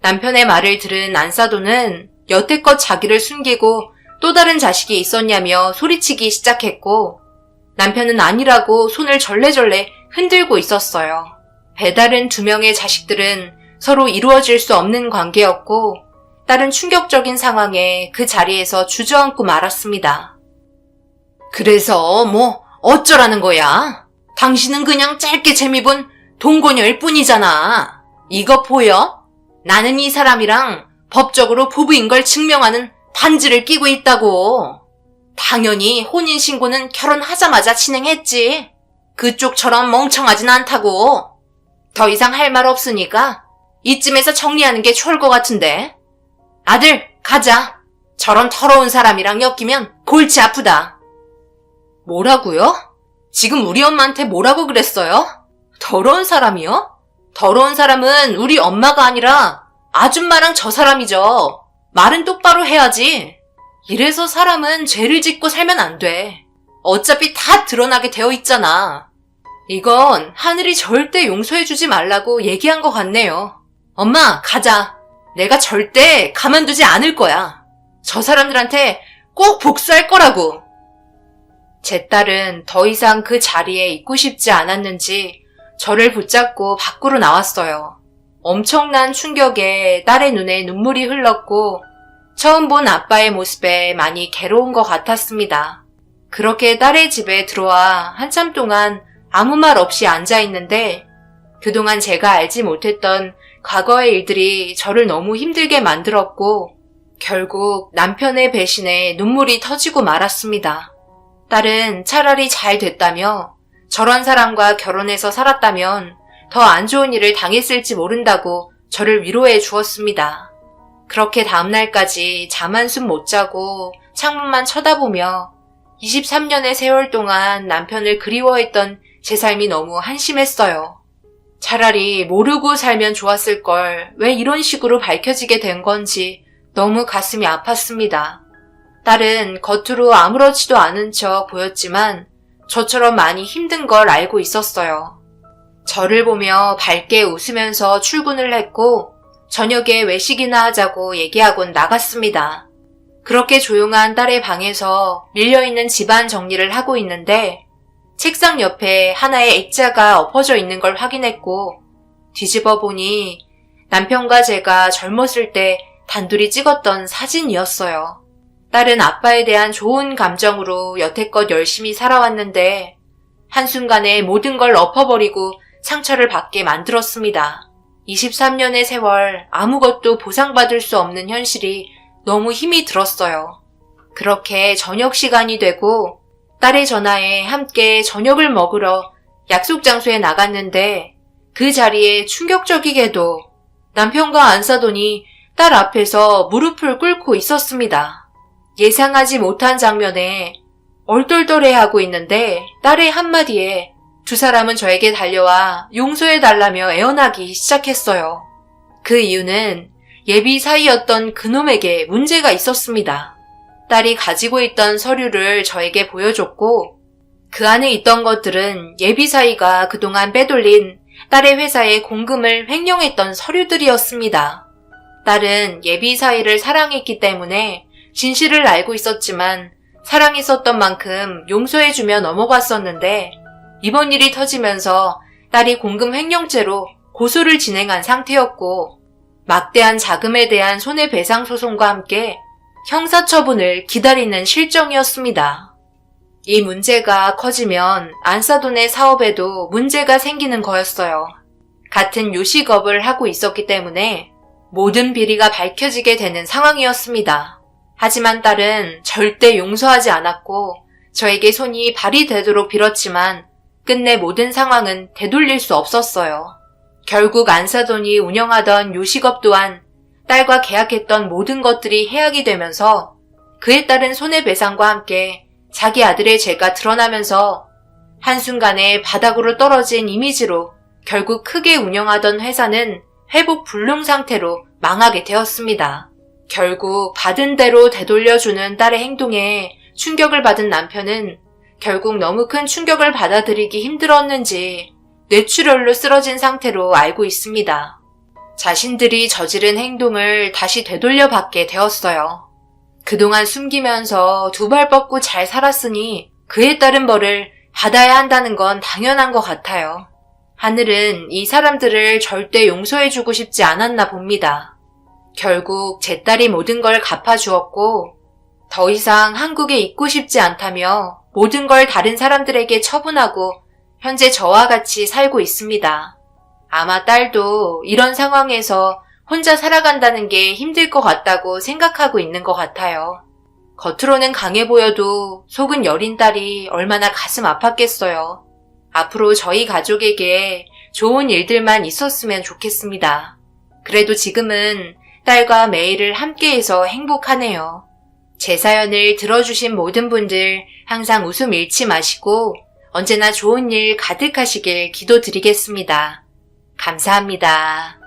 남편의 말을 들은 안사돈은 여태껏 자기를 숨기고 또 다른 자식이 있었냐며 소리치기 시작했고 남편은 아니라고 손을 절레절레 흔들고 있었어요. 배다른 두 명의 자식들은 서로 이루어질 수 없는 관계였고 딸은 충격적인 상황에 그 자리에서 주저앉고 말았습니다. 그래서 어쩌라는 거야? 당신은 그냥 짧게 재미 본 동거녀일 뿐이잖아. 이거 보여? 나는 이 사람이랑 법적으로 부부인 걸 증명하는 반지를 끼고 있다고. 당연히 혼인신고는 결혼하자마자 진행했지. 그쪽처럼 멍청하진 않다고. 더 이상 할 말 없으니까 이쯤에서 정리하는 게 좋을 것 같은데. 아들, 가자. 저런 더러운 사람이랑 엮이면 골치 아프다. 뭐라고요? 지금 우리 엄마한테 뭐라고 그랬어요? 더러운 사람이요? 더러운 사람은 우리 엄마가 아니라 아줌마랑 저 사람이죠. 말은 똑바로 해야지. 이래서 사람은 죄를 짓고 살면 안 돼. 어차피 다 드러나게 되어 있잖아. 이건 하늘이 절대 용서해주지 말라고 얘기한 것 같네요. 엄마, 가자. 내가 절대 가만두지 않을 거야. 저 사람들한테 꼭 복수할 거라고. 제 딸은 더 이상 그 자리에 있고 싶지 않았는지 저를 붙잡고 밖으로 나왔어요. 엄청난 충격에 딸의 눈에 눈물이 흘렀고 처음 본 아빠의 모습에 많이 괴로운 것 같았습니다. 그렇게 딸의 집에 들어와 한참 동안 아무 말 없이 앉아 있는데 그동안 제가 알지 못했던 과거의 일들이 저를 너무 힘들게 만들었고 결국 남편의 배신에 눈물이 터지고 말았습니다. 딸은 차라리 잘 됐다며 저런 사람과 결혼해서 살았다면 더 안 좋은 일을 당했을지 모른다고 저를 위로해 주었습니다. 그렇게 다음날까지 잠 한숨 못 자고 창문만 쳐다보며 23년의 세월 동안 남편을 그리워했던 제 삶이 너무 한심했어요. 차라리 모르고 살면 좋았을 걸 왜 이런 식으로 밝혀지게 된 건지 너무 가슴이 아팠습니다. 딸은 겉으로 아무렇지도 않은 척 보였지만 저처럼 많이 힘든 걸 알고 있었어요. 저를 보며 밝게 웃으면서 출근을 했고 저녁에 외식이나 하자고 얘기하곤 나갔습니다. 그렇게 조용한 딸의 방에서 밀려있는 집안 정리를 하고 있는데 책상 옆에 하나의 액자가 엎어져 있는 걸 확인했고 뒤집어 보니 남편과 제가 젊었을 때 단둘이 찍었던 사진이었어요. 딸은 아빠에 대한 좋은 감정으로 여태껏 열심히 살아왔는데 한순간에 모든 걸 엎어버리고 상처를 받게 만들었습니다. 23년의 세월 아무것도 보상받을 수 없는 현실이 너무 힘이 들었어요. 그렇게 저녁 시간이 되고 딸의 전화에 함께 저녁을 먹으러 약속 장소에 나갔는데 그 자리에 충격적이게도 남편과 안사돈이 딸 앞에서 무릎을 꿇고 있었습니다. 예상하지 못한 장면에 얼떨떨해하고 있는데 딸의 한마디에 두 사람은 저에게 달려와 용서해달라며 애원하기 시작했어요. 그 이유는 예비 사이였던 그놈에게 문제가 있었습니다. 딸이 가지고 있던 서류를 저에게 보여줬고 그 안에 있던 것들은 예비 사이가 그동안 빼돌린 딸의 회사에 공금을 횡령했던 서류들이었습니다. 딸은 예비 사이를 사랑했기 때문에 진실을 알고 있었지만 사랑했었던 만큼 용서해주며 넘어갔었는데 이번 일이 터지면서 딸이 공금 횡령죄로 고소를 진행한 상태였고 막대한 자금에 대한 손해배상 소송과 함께 형사처분을 기다리는 실정이었습니다. 이 문제가 커지면 안사돈의 사업에도 문제가 생기는 거였어요. 같은 요식업을 하고 있었기 때문에 모든 비리가 밝혀지게 되는 상황이었습니다. 하지만 딸은 절대 용서하지 않았고 저에게 손이 발이 되도록 빌었지만 끝내 모든 상황은 되돌릴 수 없었어요. 결국 안사돈이 운영하던 요식업 또한 딸과 계약했던 모든 것들이 해약이 되면서 그에 따른 손해배상과 함께 자기 아들의 죄가 드러나면서 한순간에 바닥으로 떨어진 이미지로 결국 크게 운영하던 회사는 회복 불능 상태로 망하게 되었습니다. 결국 받은 대로 되돌려주는 딸의 행동에 충격을 받은 남편은 결국 너무 큰 충격을 받아들이기 힘들었는지 뇌출혈로 쓰러진 상태로 알고 있습니다. 자신들이 저지른 행동을 다시 되돌려받게 되었어요. 그동안 숨기면서 두 발 뻗고 잘 살았으니 그에 따른 벌을 받아야 한다는 건 당연한 것 같아요. 하늘은 이 사람들을 절대 용서해주고 싶지 않았나 봅니다. 결국 제 딸이 모든 걸 갚아주었고 더 이상 한국에 있고 싶지 않다며 모든 걸 다른 사람들에게 처분하고 현재 저와 같이 살고 있습니다. 아마 딸도 이런 상황에서 혼자 살아간다는 게 힘들 것 같다고 생각하고 있는 것 같아요. 겉으로는 강해 보여도 속은 여린 딸이 얼마나 가슴 아팠겠어요. 앞으로 저희 가족에게 좋은 일들만 있었으면 좋겠습니다. 그래도 지금은 딸과 매일을 함께해서 행복하네요. 제 사연을 들어주신 모든 분들 항상 웃음 잃지 마시고 언제나 좋은 일 가득하시길 기도드리겠습니다. 감사합니다.